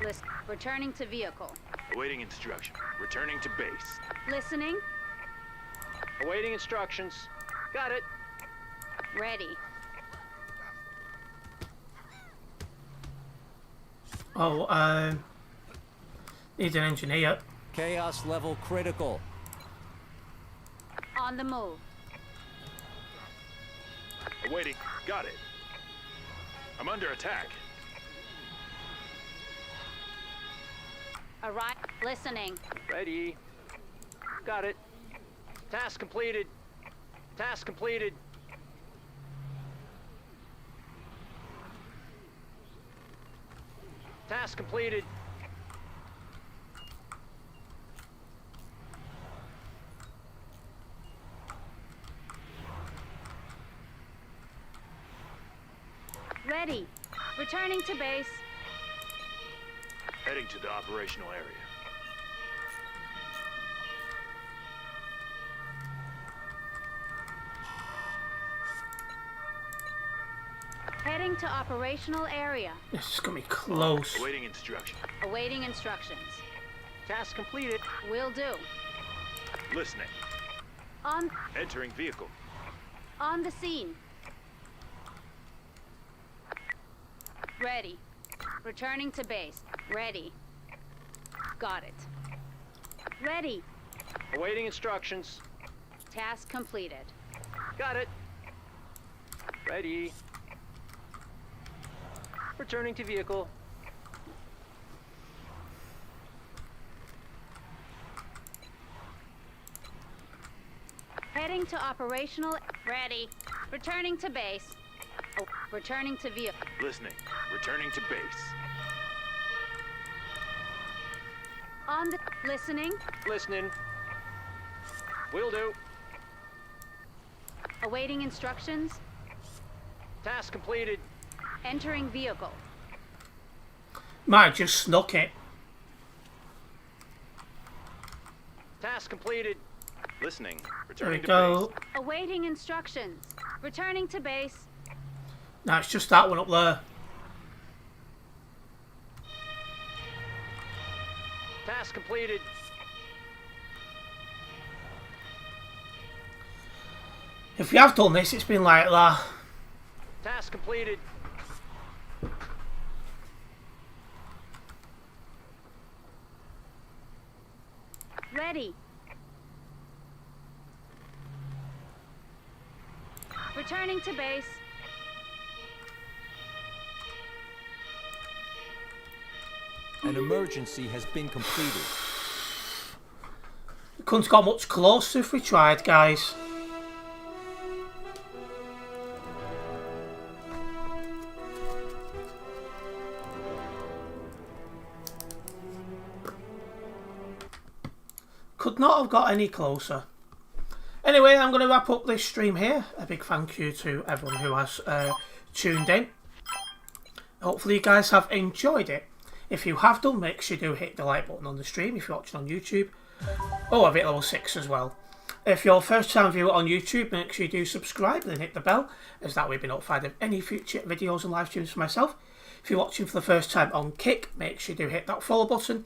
List. Returning to vehicle. Awaiting instruction. Returning to base. Listening. Awaiting instructions. Got it. Ready. Oh, need an engineer. Chaos level critical. On the move. Awaiting. Got it. I'm under attack. Arrive. Listening. Ready. Got it. Task completed. Task completed. Task completed. Ready. Returning to base. Heading to the operational area. Heading to operational area. This is going to be close. Awaiting instruction. Awaiting instructions. Task completed. Will do. Listening. On Entering vehicle. the scene. Ready. Returning to base. Ready. Got it. Ready. Awaiting instructions. Task completed. Got it. Ready. Returning to vehicle. Heading to operational. Ready. Returning to base. Oh, returning to vehicle. Listening. Returning to base. On the. Listening. Listening. Will do. Awaiting instructions. Task completed. Entering vehicle. Might have just snuck it. Task completed. Listening. There we Returning to go. base. Awaiting instructions. Returning to base. Now it's just that one up there. Task completed. If we have done this, it's been like that. Task completed. Ready. Returning to base. An emergency has been completed. We couldn't have got much closer if we tried, guys. Could not have got any closer. Anyway, I'm going to wrap up this stream here. A big thank you to everyone who has tuned in. Hopefully you guys have enjoyed it. If you have done, make sure you do hit the like button on the stream if you're watching on YouTube. Oh, I've hit level 6 as well. If you're a first time viewer on YouTube, make sure you do subscribe and hit the bell, as that way you'll be notified of any future videos and live streams for myself. If you're watching for the first time on Kick, make sure you do hit that follow button.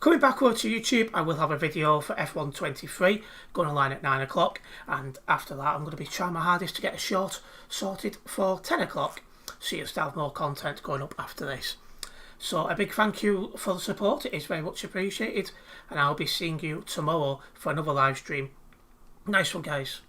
Coming back over to YouTube, I will have a video for F123 going online at 9 o'clock, and after that I'm going to be trying my hardest to get a short sorted for 10 o'clock, so you'll still have more content going up after this. So a big thank you for the support, it is very much appreciated, and I'll be seeing you tomorrow for another live stream. Nice one, guys.